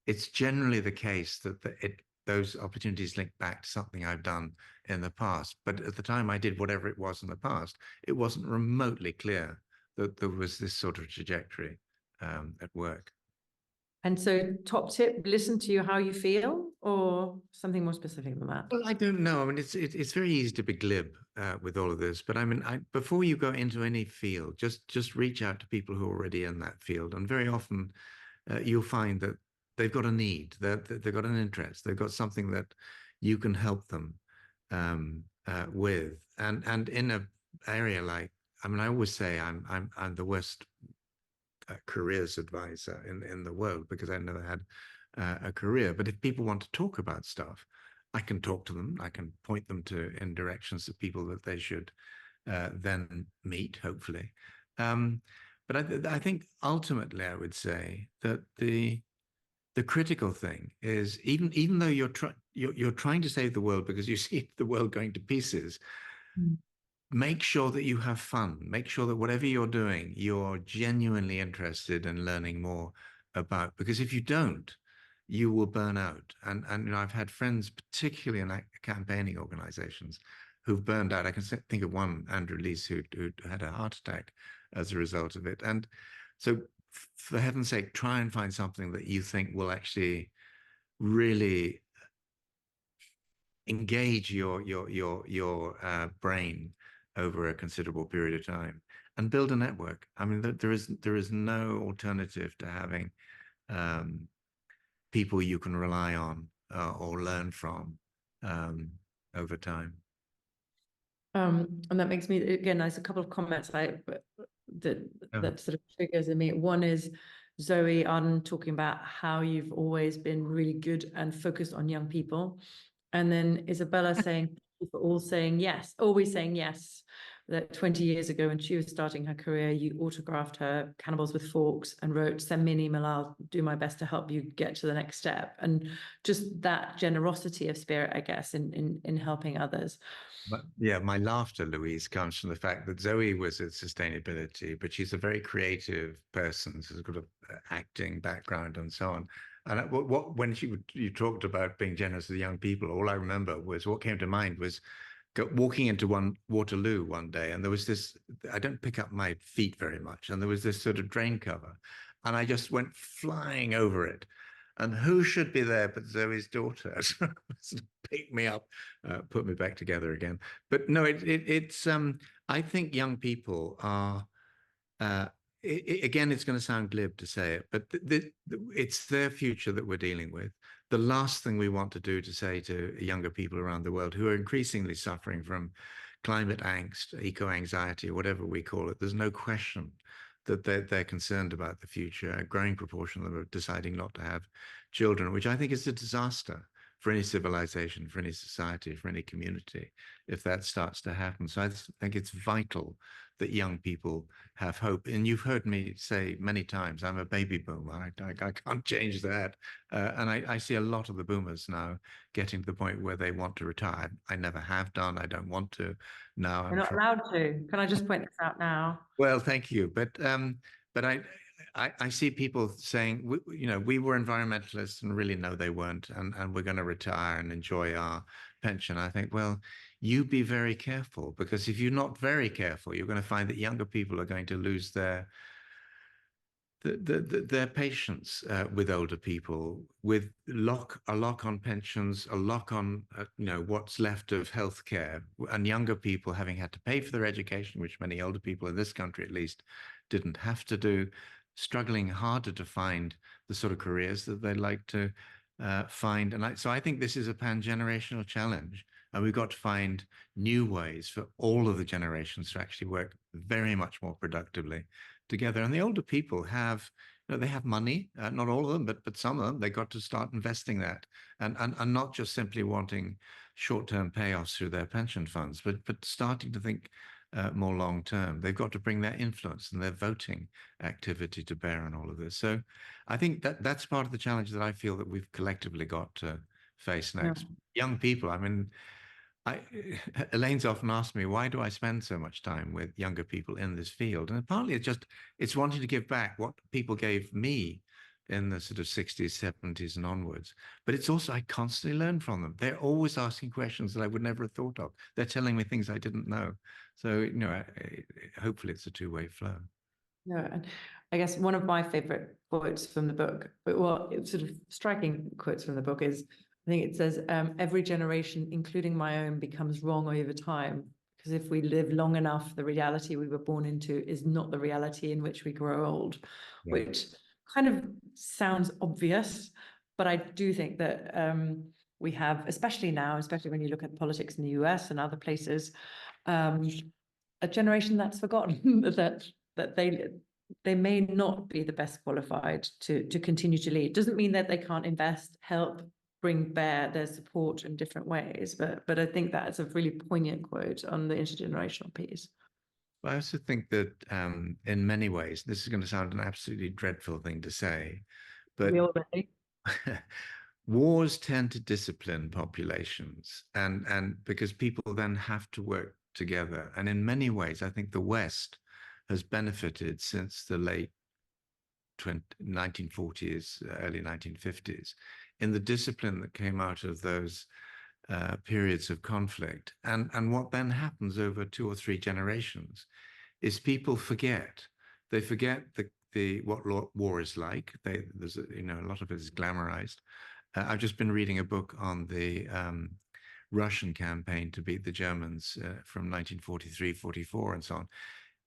It's generally the case that those opportunities link back to something I've done in the past. But at the time I did whatever it was in the past, it wasn't remotely clear that there was this sort of trajectory at work. And so, top tip, listen to how you feel, or something more specific than that? Well, I don't know. I mean, it's very easy to be glib with all of this, but I mean, before you go into any field, just reach out to people who are already in that field, and very often you'll find that they've got a need, they've got an interest, they've got something that you can help them with, and in an area like, I mean, I always say I'm the worst careers advisor in the world, because I never had a career. But if people want to talk about stuff, I can talk to them. I can point them in directions of people that they should then meet, hopefully. But I think ultimately, I would say that the critical thing is, even though you're trying to save the world because you see the world going to pieces, make sure that you have fun. Make sure that whatever you're doing, you're genuinely interested in learning more about. Because if you don't, you will burn out. And you know, I've had friends, particularly in campaigning organizations, who've burned out. I can think of one, Andrew Lees, who had a heart attack as a result of it. And so, for heaven's sake, try and find something that you think will actually really engage your brain over a considerable period of time and build a network. I mean, there is no alternative to having people you can rely on or learn from over time. And that makes me, again, there's a couple of comments that sort of triggers in me. One is Zoe Arden talking about how you've always been really good and focused on young people. And then Isabella saying, thank you for all saying yes, always saying yes. That 20 years ago, when she was starting her career, you autographed her Cannibals with Forks and wrote, send me an email, I'll do my best to help you get to the next step. And just that generosity of spirit, I guess, in helping others. But yeah, my laughter, Louise, comes from the fact that Zoe was at sustainability, but she's a very creative person. She's got an acting background and so on. And when you talked about being generous with young people, all I remember was what came to mind was walking into Waterloo one day, and there was this. I don't pick up my feet very much, and there was this sort of drain cover, and I just went flying over it. And who should be there but Zoe's daughter? Pick me up, put me back together again. But no, it's. I think young people are. Again, it's going to sound glib to say it, but it's their future that we're dealing with. The last thing we want to do to say to younger people around the world who are increasingly suffering from climate angst, eco-anxiety, or whatever we call it, there's no question that they're concerned about the future. A growing proportion of them are deciding not to have children, which I think is a disaster for any civilization, for any society, for any community, if that starts to happen. So I think it's vital that young people have hope. And you've heard me say many times, I'm a baby boomer. I can't change that. And I see a lot of the boomers now getting to the point where they want to retire. I never have done. I don't want to now. You're not allowed to. Can I just point this out now? Well, thank you. But I see people saying, you know, we were environmentalists, and really, no, they weren't. And we're going to retire and enjoy our pension. I think, well, you be very careful, because if you're not very careful, you're going to find that younger people are going to lose their patience with older people, with a lock on pensions, a lock on you know, what's left of healthcare, and younger people having had to pay for their education, which many older people in this country at least didn't have to do, struggling harder to find the sort of careers that they'd like to find. And so I think this is a pan-generational challenge, and we've got to find new ways for all of the generations to actually work very much more productively together. And the older people have, you know, they have money, not all of them, but some of them. They got to start investing that, and not just simply wanting short-term payoffs through their pension funds, but starting to think more long-term. They've got to bring their influence and their voting activity to bear on all of this. So I think that's part of the challenge that I feel that we've collectively got to face next. Yeah. Young people, I mean, Elaine's often asked me, why do I spend so much time with younger people in this field? And partly it's wanting to give back what people gave me in the sort of 60s, 70s and onwards. But it's also, I constantly learn from them. They're always asking questions that I would never have thought of. They're telling me things I didn't know. So, you know, hopefully it's a two-way flow. Yeah, and I guess one of my favorite quotes from the book, well, it's sort of striking quotes from the book, is, I think it says, every generation, including my own, becomes wrong over time. Because if we live long enough, the reality we were born into is not the reality in which we grow old, yeah. Which kind of sounds obvious, but I do think that we have, especially now, especially when you look at politics in the US and other places, a generation that's forgotten that they may not be the best qualified to continue to lead. Doesn't mean that they can't invest, help, bring bear their support in different ways. But I think that's a really poignant quote on the intergenerational piece. I also think that in many ways, this is going to sound an absolutely dreadful thing to say, but wars tend to discipline populations, and because people then have to work together. And in many ways, I think the West has benefited since the late 1940s, early 1950s, in the discipline that came out of those periods of conflict. And what then happens over 2 or 3 generations is people forget. They forget what war is like. There's a lot of it is glamorized. I've just been reading a book on the Russian campaign to beat the Germans from 1943, 44, and so on.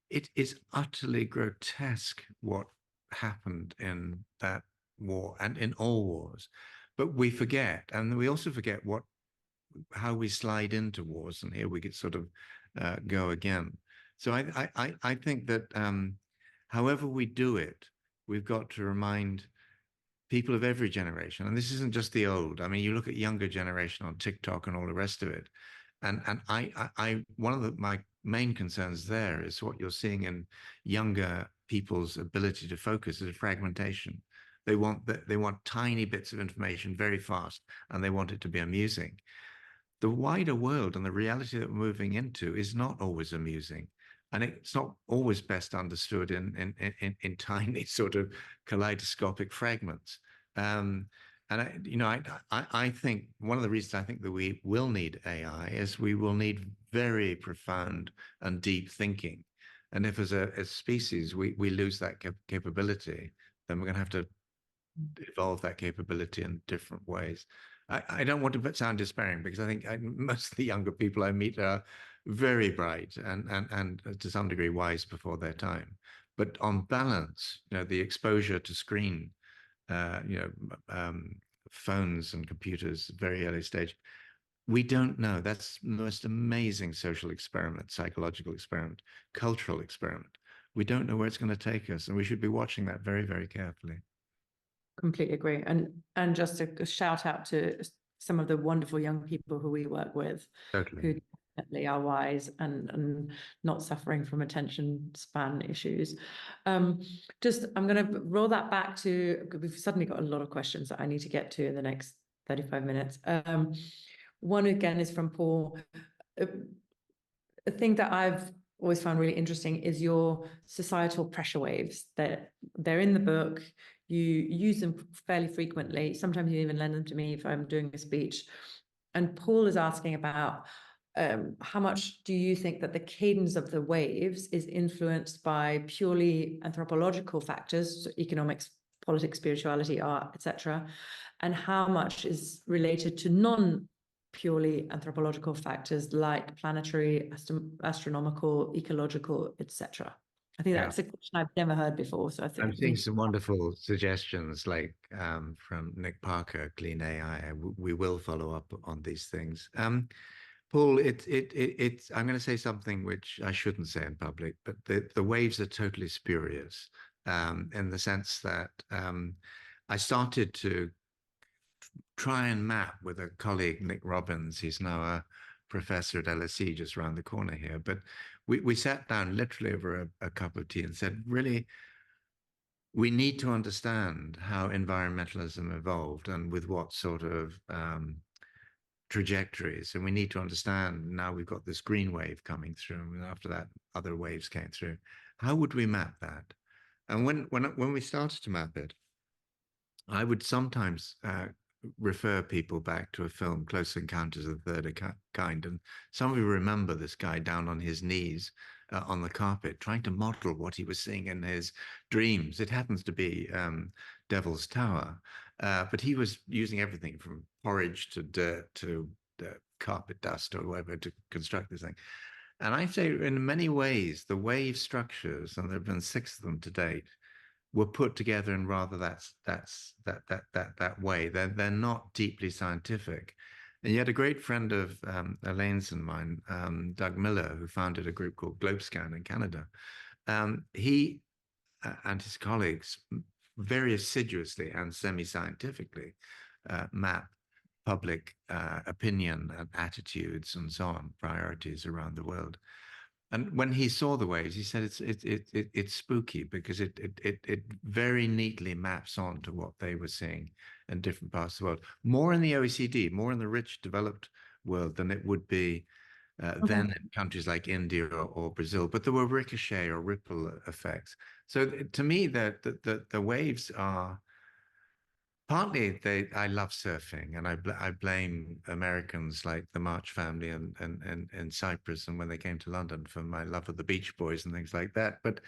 It is utterly grotesque what happened in that war and in all wars. But we forget, and we also forget how we slide into wars, and here we could sort of go again. So I think that however we do it, we've got to remind people of every generation, and this isn't just the old. I mean, you look at younger generation on TikTok and all the rest of it, and I one of my main concerns there is what you're seeing in younger people's ability to focus is fragmentation. They want tiny bits of information very fast, and they want it to be amusing. The wider world and the reality that we're moving into is not always amusing. And it's not always best understood in tiny sort of kaleidoscopic fragments. And I think one of the reasons I think that we will need AI is we will need very profound and deep thinking. And if as a species we lose that capability, then we're going to have to evolve that capability in different ways. I don't want to sound despairing, because I think most of the younger people I meet are very bright and to some degree wise before their time. But on balance, the exposure to screen, phones and computers, very early stage, we don't know. That's the most amazing social experiment, psychological experiment, cultural experiment. We don't know where it's going to take us, and we should be watching that very, very carefully. Completely agree. And just a shout out to some of the wonderful young people who we work with, Totally. who definitely are wise and not suffering from attention span issues. I'm going to roll that back to, we've suddenly got a lot of questions that I need to get to in the next 35 minutes. One again is from Paul. A thing that I've always found really interesting is your societal pressure waves. They're in the book. You use them fairly frequently. Sometimes you even lend them to me if I'm doing a speech. And Paul is asking about how much do you think that the cadence of the waves is influenced by purely anthropological factors, so economics, politics, spirituality, art, etc., and how much is related to non-purely anthropological factors like planetary, astronomical, ecological, etc.? I think that's a question I've never heard before. So I think I'm seeing some wonderful suggestions, like from Nick Parker, Clean AI. We will follow up on these things. Paul, it's. I'm going to say something which I shouldn't say in public, but the waves are totally spurious, in the sense that I started to try and map with a colleague, Nick Robbins. He's now a professor at LSE just around the corner here. But we sat down literally over a cup of tea and said, really, we need to understand how environmentalism evolved and with what sort of trajectories. And we need to understand, now we've got this green wave coming through, and after that, other waves came through. How would we map that? And when we started to map it, I would sometimes refer people back to a film, Close Encounters of the Third Kind. And some of you remember this guy down on his knees on the carpet, trying to model what he was seeing in his dreams. It happens to be Devil's Tower, but he was using everything from porridge to dirt to carpet dust or whatever to construct this thing. And I say, in many ways, the wave structures, and there have been 6 of them to date, were put together in rather that way. They're not deeply scientific. And yet a great friend of Elaine's and mine, Doug Miller, who founded a group called Globescan in Canada, he and his colleagues very assiduously and semi-scientifically map public opinion and attitudes and so on, priorities around the world. And when he saw the waves, he said it's spooky because it very neatly maps on to what they were seeing in different parts of the world. More in the OECD, more in the rich, developed world than it would be then in countries like India or Brazil. But there were ricochet or ripple effects. So to me, the waves are partly I love surfing, and I blame Americans like the March family and Cyprus, and when they came to London, for my love of the Beach Boys and things like that. But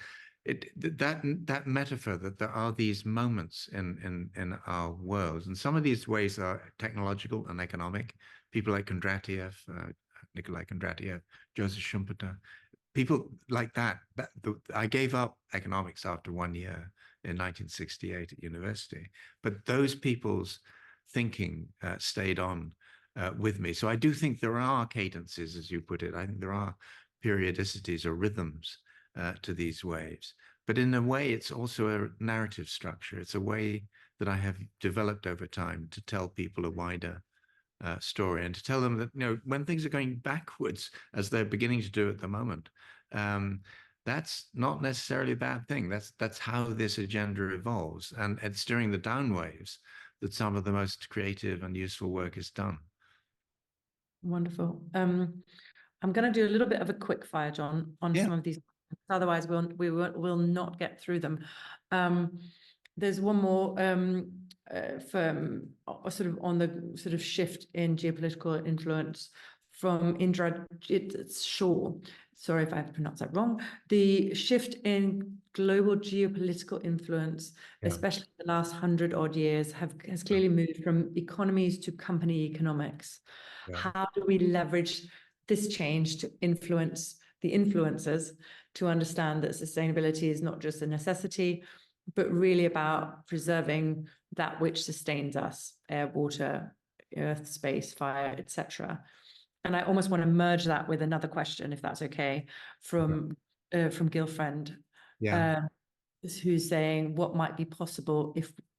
that metaphor that there are these moments in our world, and some of these ways are technological and economic. People like Kondratiev, Nikolai Kondratiev, Joseph Schumpeter, people like that. I gave up economics after 1 year in 1968 at university, but those people's thinking stayed on with me. So I do think there are cadences, as you put it. I think there are periodicities or rhythms to these waves. But in a way, it's also a narrative structure. It's a way that I have developed over time to tell people a wider story, and to tell them that, when things are going backwards, as they're beginning to do at the moment, that's not necessarily a bad thing. That's how this agenda evolves, and it's during the down waves that some of the most creative and useful work is done. Wonderful. I'm going to do a little bit of a quick fire, John, on some of these. Otherwise, we will not get through them. There's one more sort of on the sort of shift in geopolitical influence from Indra Shaw. Sorry if I pronounced that wrong. The shift in global geopolitical influence, especially the last 100-odd years, has clearly moved from economies to company economics. How do we leverage this change to influence the influencers to understand that sustainability is not just a necessity, but really about preserving that which sustains us: air, water, earth, space, fire, etc. And I almost want to merge that with another question, if that's okay, from Gilfriend, who's saying, what might be possible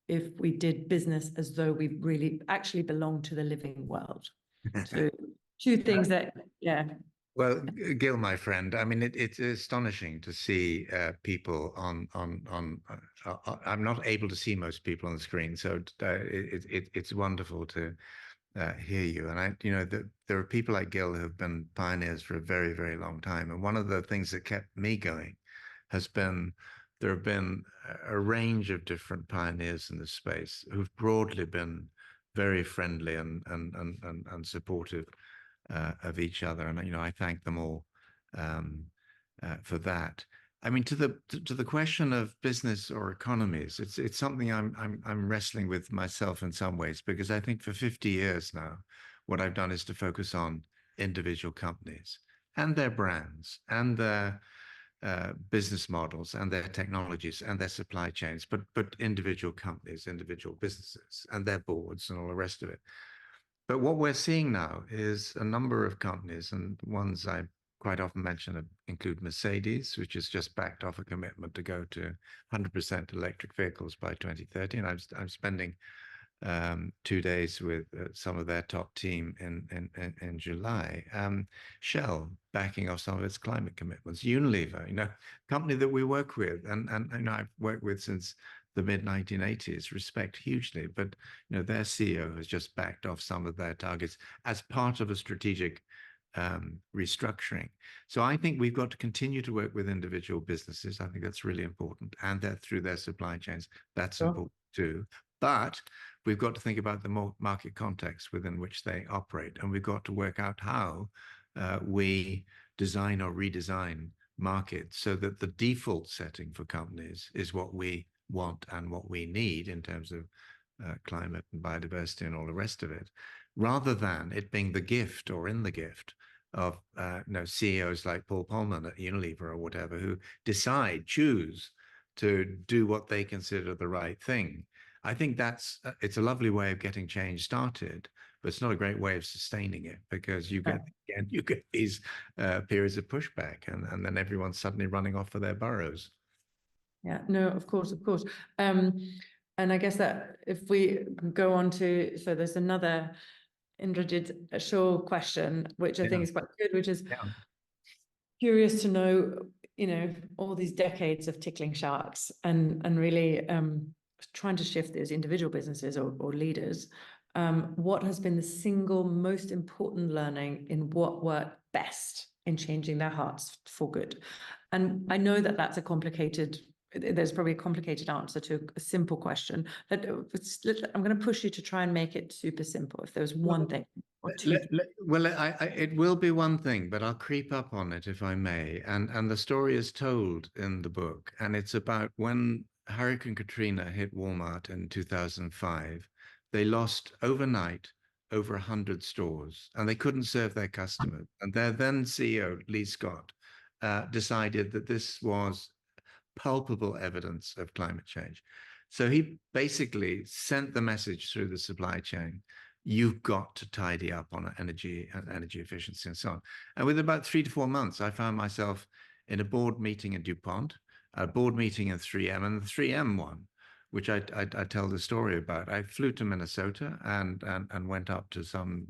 if we did business as though we really actually belong to the living world? So two things that, Well, Gil, my friend, I mean, it's astonishing to see people on. I'm not able to see most people on the screen, so it's wonderful to hear you. And there are people like Gil who have been pioneers for a very, very long time. And one of the things that kept me going has been there have been a range of different pioneers in this space who've broadly been very friendly and supportive of each other, and I thank them all for that. I mean, to the question of business or economies, it's something I'm wrestling with myself in some ways, because I think for 50 years now, what I've done is to focus on individual companies and their brands and their business models and their technologies and their supply chains, but individual companies, individual businesses, and their boards and all the rest of it. But what we're seeing now is a number of companies, and ones I quite often mention include Mercedes, which has just backed off a commitment to go to 100% electric vehicles by 2030. And I'm spending 2 days with some of their top team in July. Shell backing off some of its climate commitments. Unilever, company that we work with, and I've worked with since the mid-1980s, respect hugely, but their CEO has just backed off some of their targets as part of a strategic restructuring. So I think we've got to continue to work with individual businesses. I think that's really important, and that through their supply chains, that's important too. But we've got to think about the market context within which they operate, and we've got to work out how we design or redesign markets so that the default setting for companies is what we want and what we need in terms of climate and biodiversity and all the rest of it, rather than it being the gift or in the gift of CEOs like Paul Polman at Unilever or whatever, who choose to do what they consider the right thing. I think it's a lovely way of getting change started, but it's not a great way of sustaining it, because you get these periods of pushback, and then everyone's suddenly running off for their burrows. Yeah, no, of course. And I guess that if we go on to, so there's another Indrajit's Shaw question, which I think is quite good, which is Yeah. curious to know, all these decades of tickling sharks and really trying to shift those individual businesses or leaders. What has been the single most important learning in what worked best in changing their hearts for good? And I know that that's there's probably a complicated answer to a simple question. But I'm going to push you to try and make it super simple. If there was one thing or two. Well, it will be one thing, but I'll creep up on it if I may. And the story is told in the book, and it's about when Hurricane Katrina hit Walmart in 2005. They lost overnight over 100 stores, and they couldn't serve their customers. And their then CEO, Lee Scott, decided that this was palpable evidence of climate change. So he basically sent the message through the supply chain: you've got to tidy up on energy and energy efficiency and so on. And within about 3 to 4 months, I found myself in a board meeting in DuPont, a board meeting in 3M, and the 3M one, which I tell the story about. I flew to Minnesota and went up to some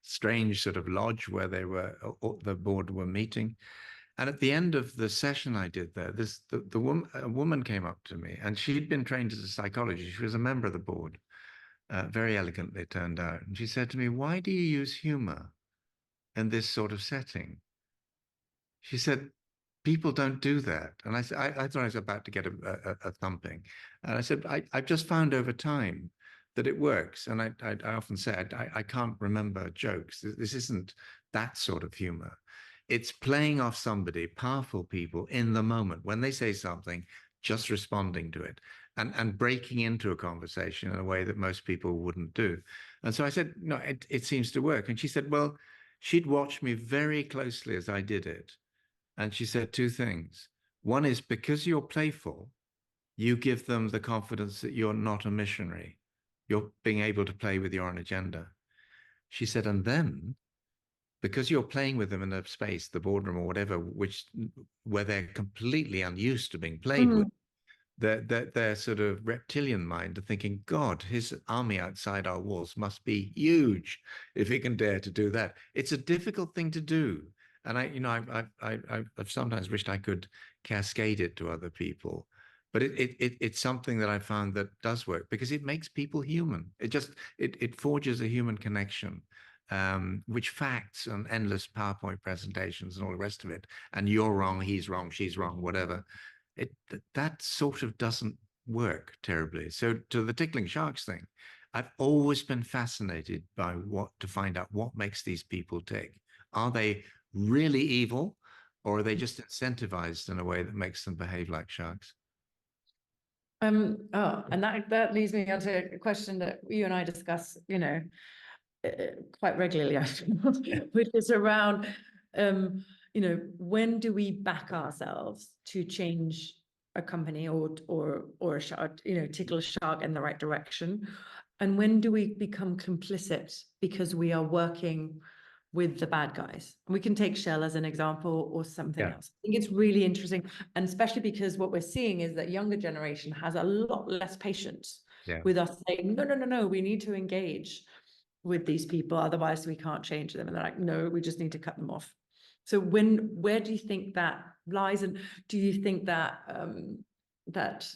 strange sort of lodge where the board were meeting. And at the end of the session I did there, a woman came up to me, and she'd been trained as a psychologist. She was a member of the board, very elegantly turned out. And she said to me, "Why do you use humor in this sort of setting?" She said, "People don't do that." And I said, I thought I was about to get a thumping. And I said, I've just found over time that it works. And I often said, I can't remember jokes. This isn't that sort of humor. It's playing off somebody, powerful people in the moment. When they say something, just responding to it and breaking into a conversation in a way that most people wouldn't do. And so I said, no, it seems to work. And she said, well, she'd watched me very closely as I did it. And she said two things. One is, because you're playful, you give them the confidence that you're not a missionary. You're being able to play with your own agenda. She said, and then, because you're playing with them in a space, the boardroom or whatever, where they're completely unused to being played with, their sort of reptilian mind are thinking, God, his army outside our walls must be huge if he can dare to do that. It's a difficult thing to do. And I've sometimes wished I could cascade it to other people, but it's something that I found that does work because it makes people human. It forges a human connection, which facts and endless PowerPoint presentations and all the rest of it, and you're wrong, he's wrong, she's wrong, whatever. That sort of doesn't work terribly. So to the tickling sharks thing, I've always been fascinated by to find out what makes these people tick. Are they really evil, or are they just incentivized in a way that makes them behave like sharks? And that leads me on to a question that you and I discuss, quite regularly, I feel, which is around, when do we back ourselves to change a company or a shark, tickle a shark in the right direction? And when do we become complicit because we are working with the bad guys? We can take Shell as an example or something else. I think it's really interesting, and especially because what we're seeing is that younger generation has a lot less patience with us saying, no, we need to engage with these people, otherwise we can't change them. And they're like, no, we just need to cut them off. So where do you think that lies? And do you think that that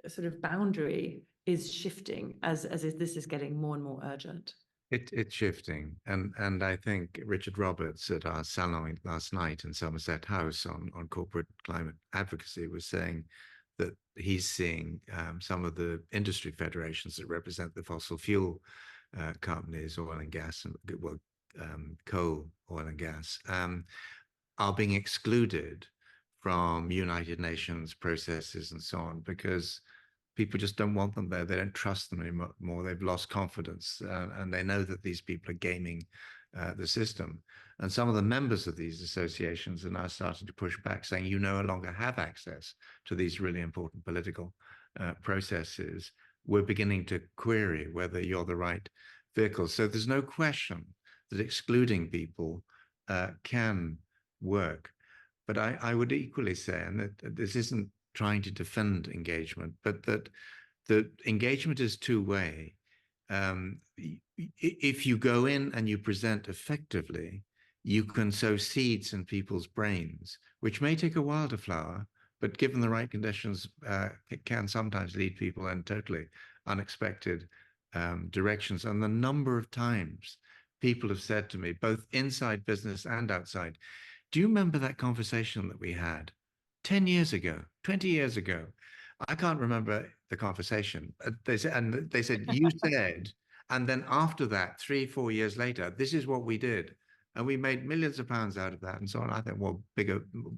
sort of boundary is shifting as this is getting more and more urgent? It's shifting, and I think Richard Roberts at our salon last night in Somerset House on corporate climate advocacy was saying that he's seeing some of the industry federations that represent the fossil fuel companies, oil and gas, and coal, oil and gas, are being excluded from United Nations processes and so on because people just don't want them there. They don't trust them anymore. They've lost confidence, and they know that these people are gaming the system. And some of the members of these associations are now starting to push back, saying you no longer have access to these really important political processes. We're beginning to query whether you're the right vehicle. So there's no question that excluding people can work. But I would equally say, and that this isn't trying to defend engagement, but that the engagement is two-way. if you go in and you present effectively, you can sow seeds in people's brains, which may take a while to flower, but given the right conditions, it can sometimes lead people in totally unexpected directions. And the number of times people have said to me, both inside business and outside, do you remember that conversation that we had 10 years ago, 20 years ago? I can't remember the conversation. They said, you said, and then after that, 3, 4 years later, this is what we did. And we made millions of pounds out of that and so on. I think, well,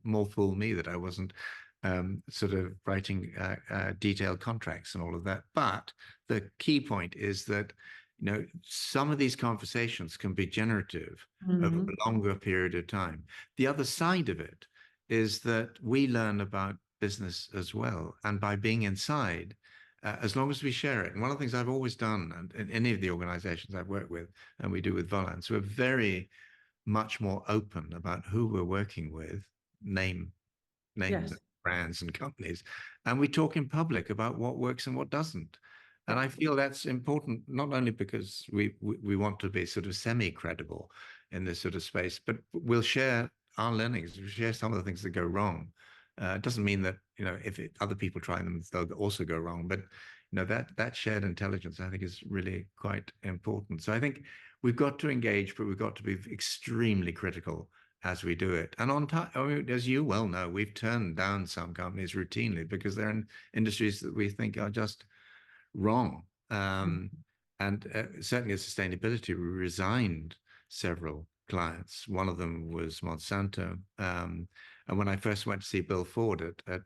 more fool me that I wasn't sort of writing detailed contracts and all of that. But the key point is that, you know, some of these conversations can be generative over a longer period of time. The other side of it is that we learn about business as well. And by being inside, as long as we share it. And one of the things I've always done, and in any of the organizations I've worked with, and we do with Volans, we're very much more open about who we're working with, name Yes. brands and companies, and we talk in public about what works and what doesn't. And I feel that's important, not only because we want to be sort of semi-credible in this sort of space, but we'll share our learnings, we'll share some of the things that go wrong. It doesn't mean that, you know, if other people try them, they'll also go wrong. But, you know, that shared intelligence, I think, is really quite important. So I think we've got to engage, but we've got to be extremely critical as we do it. And on time, I mean, as you well know, we've turned down some companies routinely because they're in industries that we think are just wrong. And certainly in sustainability, we resigned several clients. One of them was Monsanto. And when I first went to see Bill Ford at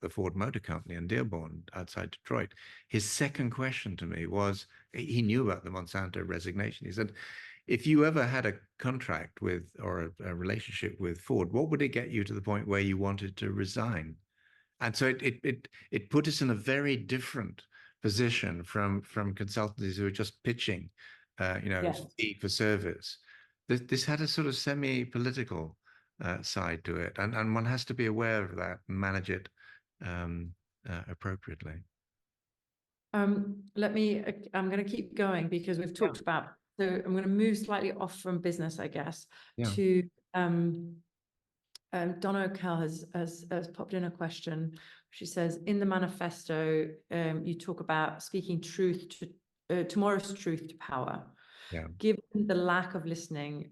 the Ford Motor Company in Dearborn outside Detroit, his second question to me was, he knew about the Monsanto resignation. He said, if you ever had a contract with or a relationship with Ford, what would it get you to the point where you wanted to resign? And so it put us in a very different position from consultancies who are just pitching, you know, fee for service. This had a sort of semi-political side to it, and one has to be aware of that and manage it appropriately. I'm going to keep going because we've talked about, so I'm going to move slightly off from business, I guess, to Donna O'Kell has popped in a question. She says, in the manifesto, you talk about speaking truth to tomorrow's truth to power. Yeah. Given the lack of listening,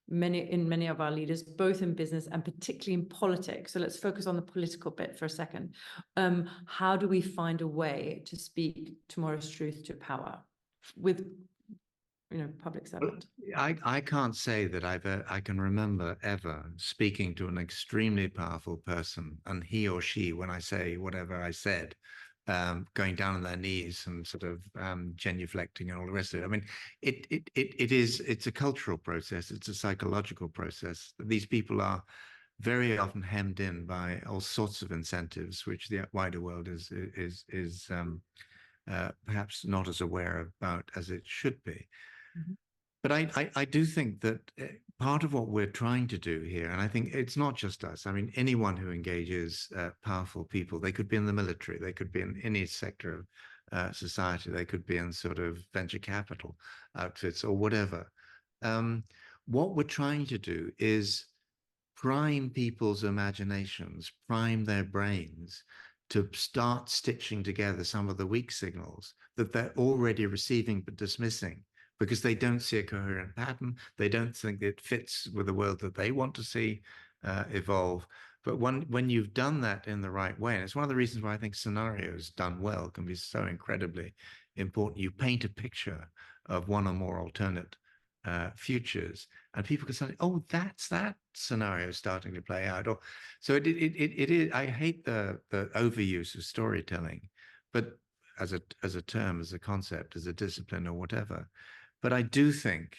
many of our leaders, both in business and particularly in politics. So let's focus on the political bit for a second. How do we find a way to speak tomorrow's truth to power with, you know, public servant? I can't say that I can remember ever speaking to an extremely powerful person and he or she, when I say whatever I said, going down on their knees and sort of genuflecting and all the rest of it. I mean, it's a cultural process. It's a psychological process. These people are very often hemmed in by all sorts of incentives, which the wider world is perhaps not as aware about as it should be. But I do think that part of what we're trying to do here, and I think it's not just us, I mean, anyone who engages powerful people, they could be in the military, they could be in any sector of society, they could be in sort of venture capital outfits or whatever. What we're trying to do is prime people's imaginations, prime their brains to start stitching together some of the weak signals that they're already receiving but dismissing, because they don't see a coherent pattern. They don't think it fits with the world that they want to see evolve. But when you've done that in the right way, and it's one of the reasons why I think scenarios done well can be so incredibly important. You paint a picture of one or more alternate futures, and people can say, "Oh, that's that scenario starting to play out." Or so it is. I hate the overuse of storytelling, but as a term, as a concept, as a discipline, or whatever. But I do think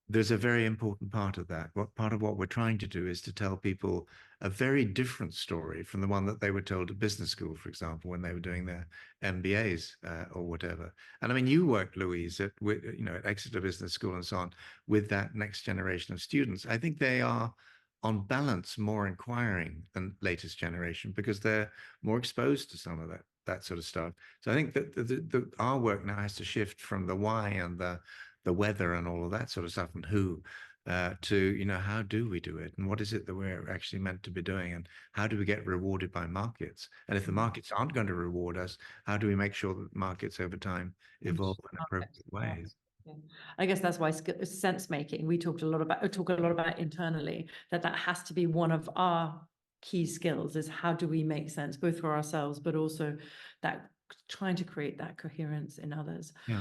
there's a very important part of that. Part of what we're trying to do is to tell people a very different story from the one that they were told at business school, for example, when they were doing their MBAs or whatever. And I mean, you worked, Louise, at Exeter Business School and so on, with that next generation of students. I think they are, on balance, more inquiring than latest generation because they're more exposed to some of that sort of stuff. So I think that our work now has to shift from the why and the weather and all of that sort of stuff and who, to, you know, how do we do it, and what is it that we're actually meant to be doing, and how do we get rewarded by markets? And if the markets aren't going to reward us, how do we make sure that markets over time evolve in appropriate ways? Yeah. I guess that's why sense making, we talk a lot about internally, that has to be one of our key skills, is how do we make sense both for ourselves, but also that trying to create that coherence in others. Yeah.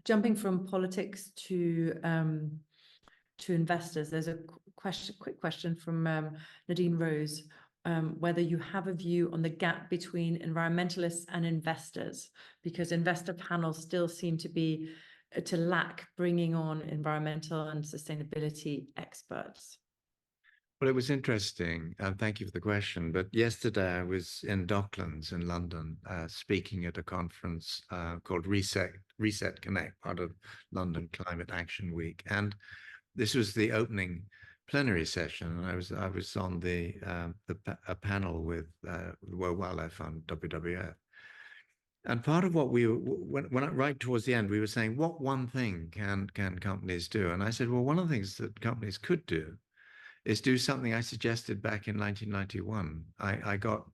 Jumping from politics to investors, there's a quick question from Nadine Rose, whether you have a view on the gap between environmentalists and investors, because investor panels still seem to lack bringing on environmental and sustainability experts. Well, it was interesting, and thank you for the question. But yesterday I was in Docklands in London, speaking at a conference called Reset Connect, part of London Climate Action Week, and this was the opening plenary session, and I was on a panel with World Wildlife Fund, WWF. And part of what we were, right towards the end, we were saying, what one thing can companies do? And I said, well, one of the things that companies could do is do something I suggested back in 1991. I got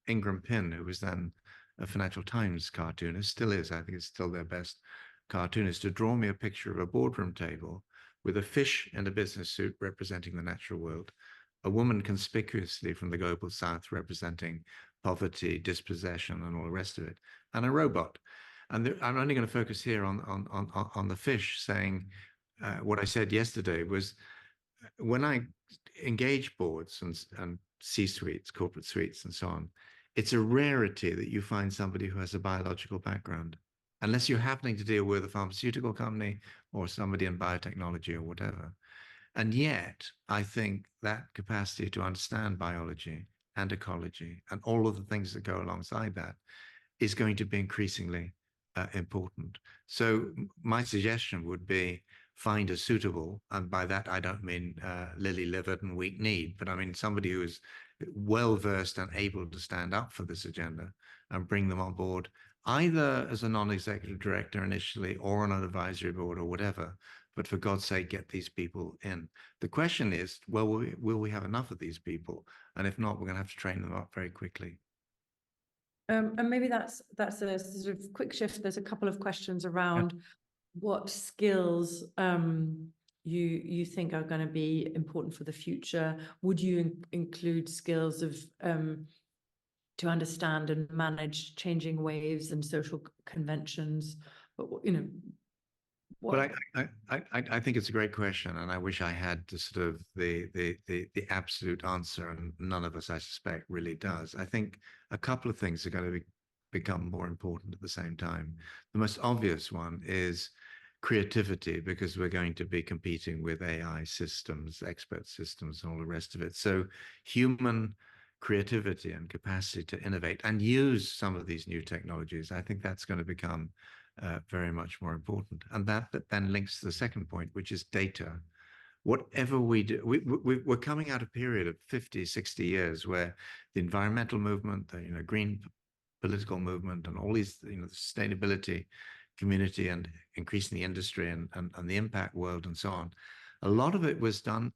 Ingram Pinn, who was then a Financial Times cartoonist, still is, I think it's still their best cartoonist, to draw me a picture of a boardroom table with a fish in a business suit representing the natural world, a woman conspicuously from the global south representing poverty, dispossession, and all the rest of it, and a robot. And I'm only going to focus here on the fish, saying what I said yesterday was, when I engage boards and C-suites, corporate suites, and so on, it's a rarity that you find somebody who has a biological background, unless you're happening to deal with a pharmaceutical company or somebody in biotechnology or whatever. And yet, I think that capacity to understand biology and ecology and all of the things that go alongside that is going to be increasingly important. So my suggestion would be, find a suitable, and by that I don't mean lily-livered and weak-kneed, but I mean somebody who is well-versed and able to stand up for this agenda, and bring them on board, either as a non-executive director initially or on an advisory board or whatever, but for God's sake, get these people in. The question is, well, will we have enough of these people? And if not, we're going to have to train them up very quickly. And maybe that's a sort of quick shift. There's a couple of questions around what skills you think are going to be important for the future. Would you include skills of to understand and manage changing waves and social conventions? But you know, But I think it's a great question, and I wish I had the sort of the absolute answer, and none of us, I suspect, really does. I think a couple of things are going to become more important at the same time. The most obvious one is creativity, because we're going to be competing with AI systems, expert systems, and all the rest of it. So human creativity and capacity to innovate and use some of these new technologies, I think that's going to become very much more important. And that then links to the second point, which is data. Whatever we do, we're coming out of a period of 50, 60 years where the environmental movement, the green political movement, and all these, the sustainability community and increasing the industry and the impact world and so on, a lot of it was done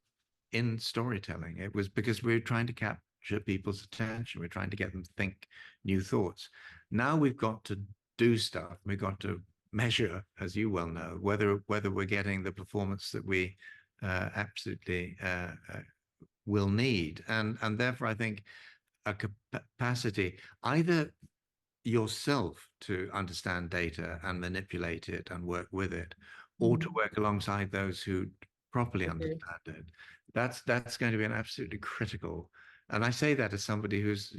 in storytelling. It was because we were trying to capture people's attention. We're trying to get them to think new thoughts. Now we've got to do stuff. We've got to measure, as you well know, whether we're getting the performance that we absolutely will need. And therefore, I think a capacity, either yourself to understand data and manipulate it and work with it, or to work alongside those who properly understand it. That's going to be an absolutely critical. And I say that as somebody who's,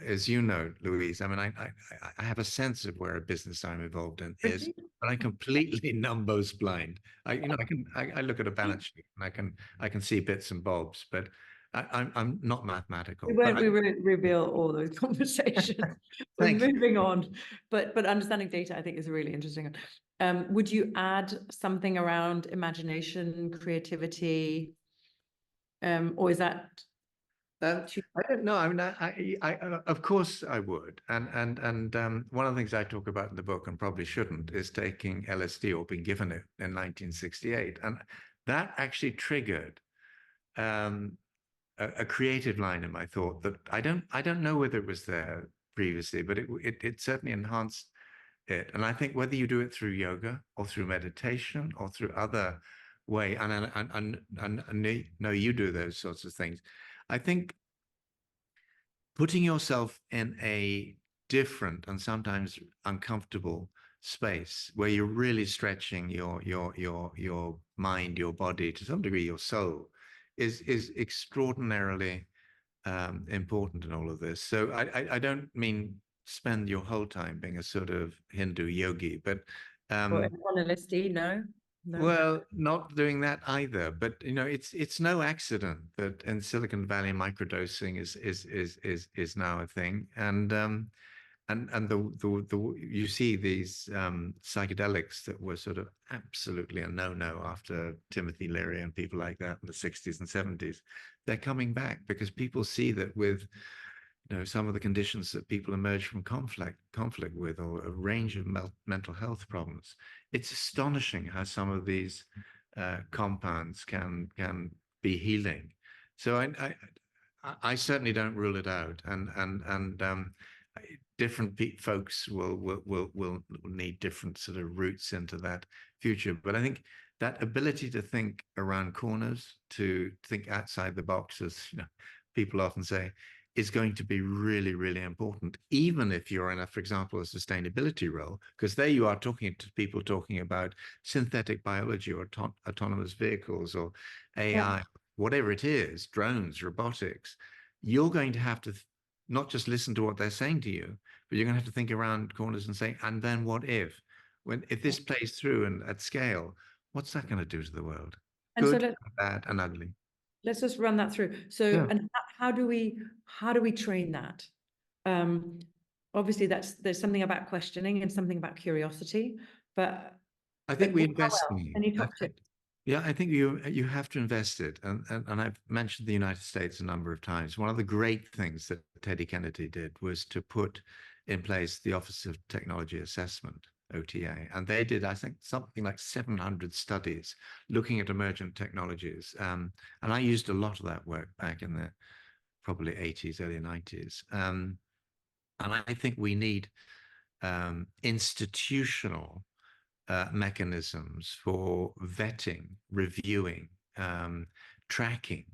as you know, Louise, I mean, I have a sense of where a business I'm involved in is, but I completely numbers blind. I look at a balance sheet and I can see bits and bobs, but I'm not mathematical. We won't reveal all those conversations. We're moving on, but understanding data, I think, is really interesting. Would you add something around imagination, creativity, or is that I don't know. I mean, of course I would. And one of the things I talk about in the book, and probably shouldn't, is taking LSD or being given it in 1968, and that actually triggered um, a creative line in my thought that I don't know whether it was there previously, but it certainly enhanced it. And I think whether you do it through yoga or through meditation or through other way, and I know you do those sorts of things. I think putting yourself in a different and sometimes uncomfortable space where you're really stretching your mind, your body, to some degree your soul, is extraordinarily important in all of this. So I don't mean spend your whole time being a sort of Hindu yogi, but Or on LSD? No, no. well, not doing that either. But you know, it's no accident that in Silicon Valley microdosing is now a thing, and the you see these psychedelics that were sort of absolutely a no-no after Timothy Leary and people like that in the 60s and 70s. They're coming back because people see that with some of the conditions that people emerge from conflict with, or a range of mental health problems. It's astonishing how some of these compounds can be healing. So I certainly don't rule it out, and different folks will need different sort of routes into that future. But I think that ability to think around corners, to think outside the box, as people often say, is going to be really, really important, even if you're in for example, a sustainability role, because there you are talking to people talking about synthetic biology or autonomous vehicles or AI, whatever it is, drones, robotics. You're going to have to not just listen to what they're saying to you, but you're going to have to think around corners and say, and then what if this plays through and at scale, what's that going to do to the world? And so Good, bad, and ugly. let's just run that through. So, Yeah. and how do we train that? Obviously, there's something about questioning and something about curiosity, but I think we how invest else? in Can you talk to? yeah, I think you have to invest it, and I've mentioned the United States a number of times. One of the great things that Teddy Kennedy did was to put in place the Office of Technology Assessment, OTA, and they did, I think, something like 700 studies looking at emergent technologies, and I used a lot of that work back in the probably 80s, early 90s, and I think we need institutional mechanisms for vetting, reviewing, tracking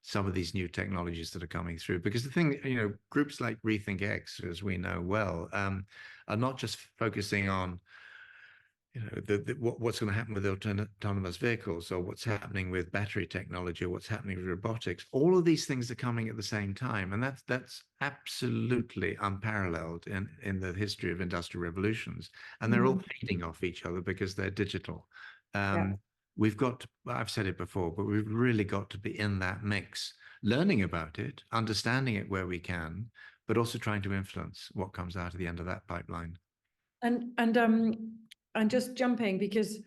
some of these new technologies that are coming through. Because the thing, groups like Rethink X, as we know well, are not just focusing on what's going to happen with autonomous vehicles, or what's happening with battery technology, or what's happening with robotics. All of these things are coming at the same time, and that's absolutely unparalleled in the history of industrial revolutions. And they're all feeding off each other because they're digital. We've got to, I've said it before, but we've really got to be in that mix, learning about it, understanding it where we can, but also trying to influence what comes out of the end of that pipeline. And just jumping, because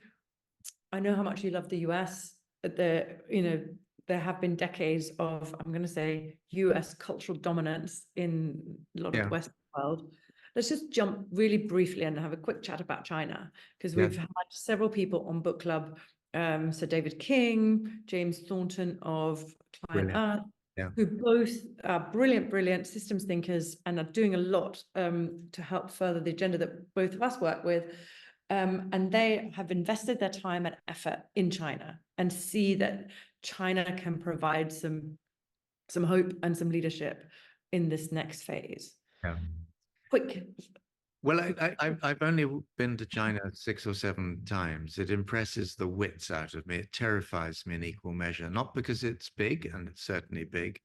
I know how much you love the US. There have been decades of, I'm going to say, US cultural dominance in a lot of the Western world. Let's just jump really briefly and have a quick chat about China, because we've had several people on book club. So David King, James Thornton of Client Earth, who both are brilliant systems thinkers and are doing a lot to help further the agenda that both of us work with. And they have invested their time and effort in China and see that China can provide some hope and some leadership in this next phase. Quick. Well, I've only been to China 6 or 7 times. It impresses the wits out of me. It terrifies me in equal measure, not because it's big, and it's certainly big,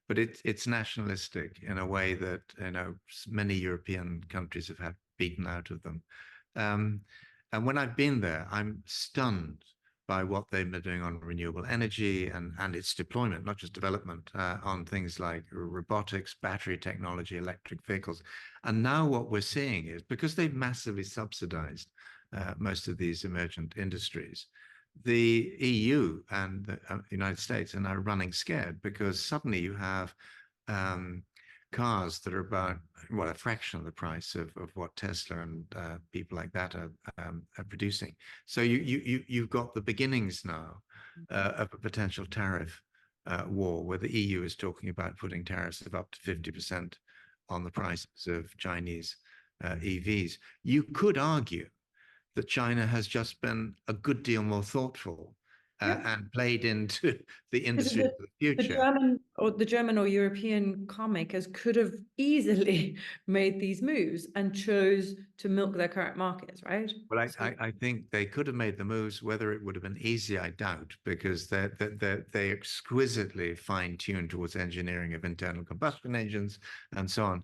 but it's nationalistic in a way that many European countries have had beaten out of them. And when I've been there, I'm stunned by what they've been doing on renewable energy and its deployment, not just development, on things like robotics, battery technology, electric vehicles. And now what we're seeing is, because they've massively subsidized most of these emergent industries, the EU and the United States are now running scared because suddenly you have cars that are about, well, a fraction of the price of what Tesla and people like that are producing. So you've got the beginnings now of a potential tariff war, where the EU is talking about putting tariffs of up to 50% on the prices of Chinese EVs. You could argue that China has just been a good deal more thoughtful and played into the industry of the future. The German or European car makers could have easily made these moves and chose to milk their current markets, right? Well, I think they could have made the moves. Whether it would have been easy, I doubt, because they exquisitely fine-tuned towards engineering of internal combustion engines and so on.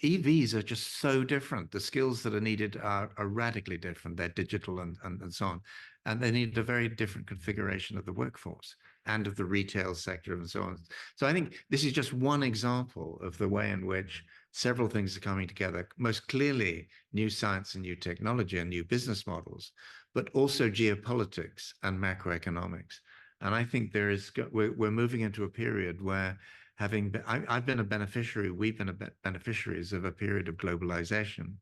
EVs are just so different. The skills that are needed are radically different. They're digital and so on. And they need a very different configuration of the workforce and of the retail sector and so on. So I think this is just one example of the way in which several things are coming together. Most clearly, new science and new technology and new business models, but also geopolitics and macroeconomics. And I think we're moving into a period where I've been a beneficiary, we've been beneficiaries of a period of globalization.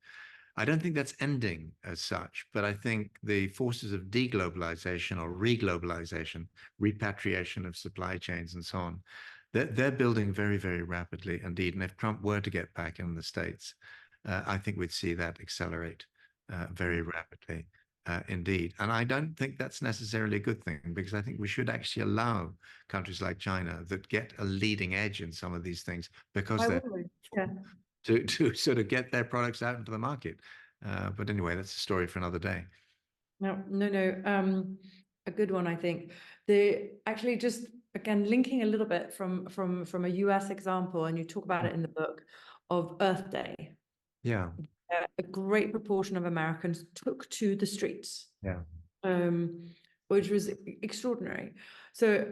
I don't think that's ending as such, but I think the forces of deglobalization or reglobalization, repatriation of supply chains and so on, they're building very, very rapidly indeed. And if Trump were to get back in the States, I think we'd see that accelerate very rapidly indeed. And I don't think that's necessarily a good thing, because I think we should actually allow countries like China that get a leading edge in some of these things, because they're to sort of get their products out into the market. But anyway, that's a story for another day. No. A good one, I think. Actually just again linking a little bit from a US example, and you talk about it in the book, of Earth Day. Yeah. A great proportion of Americans took to the streets. Yeah. Which was extraordinary. So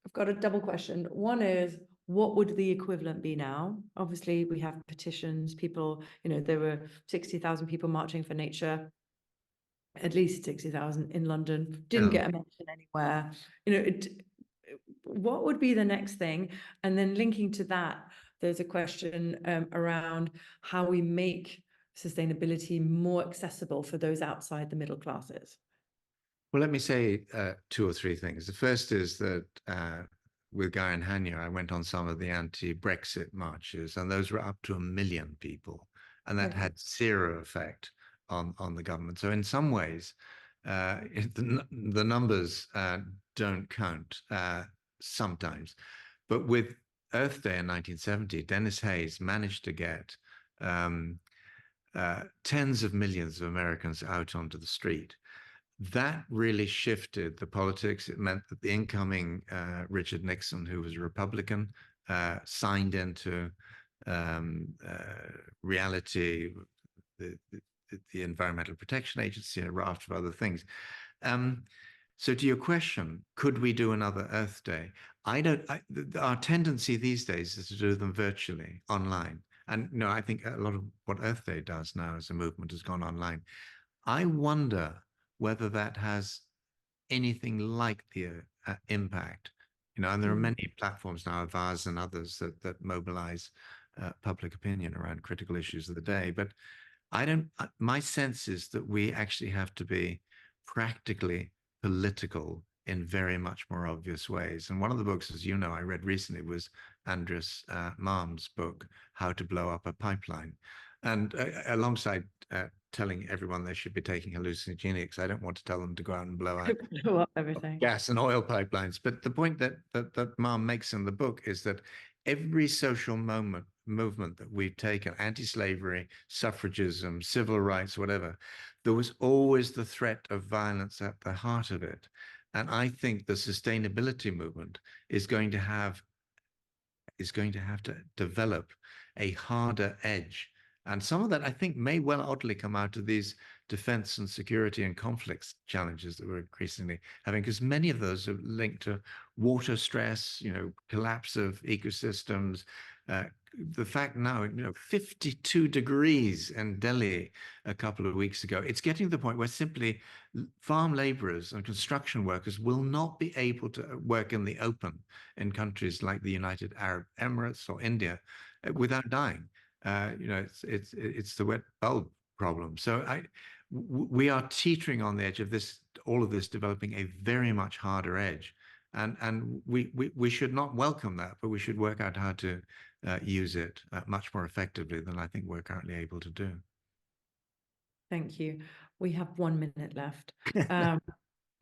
I've got a double question. One is, what would the equivalent be now? Obviously, we have petitions, people, there were 60,000 people marching for nature, at least 60,000 in London, didn't get a mention anywhere. What would be the next thing? And then linking to that, there's a question around how we make sustainability more accessible for those outside the middle classes. Well, let me say two or three things. The first is that with Guy and Hanya, I went on some of the anti-Brexit marches, and those were up to 1 million people, and that had zero effect on the government. So in some ways, the numbers don't count sometimes. But with Earth Day in 1970, Dennis Hayes managed to get tens of millions of Americans out onto the street. That really shifted the politics. It meant that the incoming Richard Nixon, who was a Republican, signed into reality the Environmental Protection Agency and a raft of other things. So to your question, could we do another Earth Day? Our tendency these days is to do them virtually, online. And I think a lot of what Earth Day does now as a movement has gone online. I wonder whether that has anything like the impact, and there are many platforms now, Vars and others, that mobilize public opinion around critical issues of the day. But my sense is that we actually have to be practically political in very much more obvious ways. And one of the books, as you know, I read recently was Andres Malm's book, How to Blow Up a Pipeline. And alongside telling everyone they should be taking hallucinogenics, I don't want to tell them to go out and blow up everything, gas and oil pipelines. But the point that Malm makes in the book is that every social movement that we've taken, anti-slavery, suffragism, civil rights, whatever, there was always the threat of violence at the heart of it. And I think the sustainability movement is going to have to develop a harder edge. And some of that, I think, may well oddly come out of these defense and security and conflicts challenges that we're increasingly having, because many of those are linked to water stress, collapse of ecosystems, the fact now, 52 degrees in Delhi a couple of weeks ago, it's getting to the point where simply farm laborers and construction workers will not be able to work in the open in countries like the United Arab Emirates or India without dying. It's the wet bulb problem. So we are teetering on the edge of all of this developing a very much harder edge. And we should not welcome that, but we should work out how to use it much more effectively than I think we're currently able to do. Thank you. We have 1 minute left.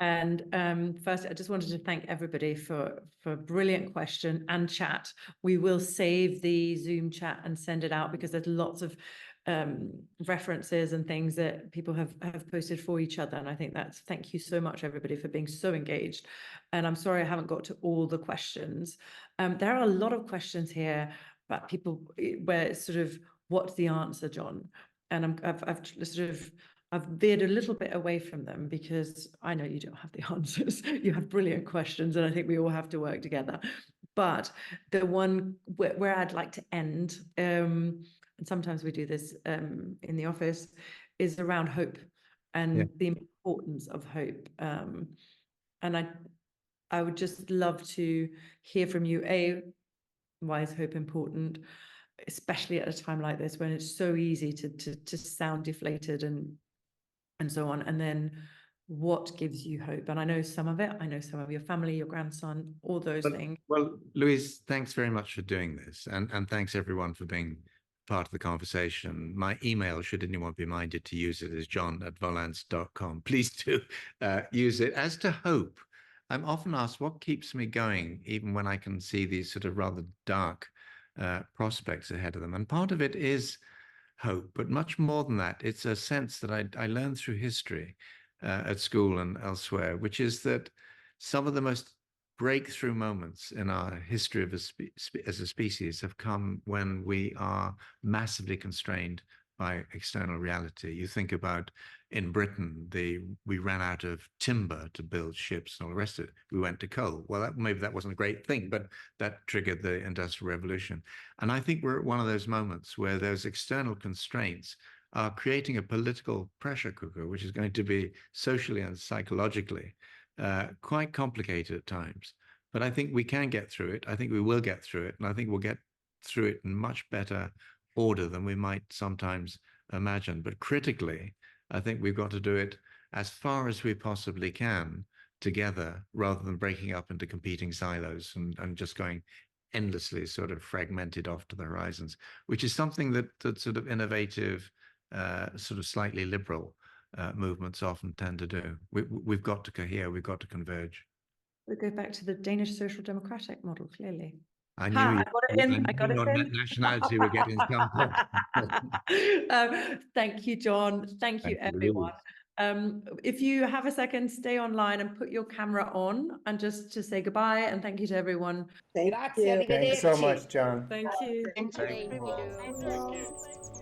First, I just wanted to thank everybody for a brilliant question and chat. We will save the Zoom chat and send it out because there's lots of references and things that people have posted for each other. And I think thank you so much, everybody, for being so engaged. And I'm sorry I haven't got to all the questions. There are a lot of questions here about people where it's sort of, what's the answer, John? And I've veered a little bit away from them because I know you don't have the answers. You have brilliant questions, and I think we all have to work together. But the one where I'd like to end, and sometimes we do this in the office, is around hope and the importance of hope. And I would just love to hear from you. Why is hope important, especially at a time like this when it's so easy to sound deflated and so on? And then what gives you hope? And I know some of it. I know some of your family, your grandson, all those things. Well, Louise, thanks very much for doing this. And thanks everyone for being part of the conversation. My email, should anyone be minded to use it, is john@volans.com. Please do use it. As to hope, I'm often asked what keeps me going, even when I can see these sort of rather dark prospects ahead of them. And part of it is hope, but much more than that, it's a sense that I learned through history at school and elsewhere, which is that some of the most breakthrough moments in our history of as a species have come when we are massively constrained by external reality. You think about in Britain, we ran out of timber to build ships and all the rest of it. We went to coal. Well, maybe that wasn't a great thing, but that triggered the Industrial Revolution. And I think we're at one of those moments where those external constraints are creating a political pressure cooker, which is going to be socially and psychologically quite complicated at times. But I think we can get through it. I think we will get through it. And I think we'll get through it in much better order than we might sometimes imagine. But critically, I think we've got to do it as far as we possibly can together, rather than breaking up into competing silos and just going endlessly sort of fragmented off to the horizons, which is something that sort of innovative, sort of slightly liberal movements often tend to do. We've got to cohere, we've got to converge. We go back to the Danish social democratic model, clearly. I knew I got it in. Nationality would get in some point. Thank you, John. Thank you, everyone. If you have a second, stay online and put your camera on, and just to say goodbye and thank you to everyone. Thanks so much, John. Thank you. Thank you.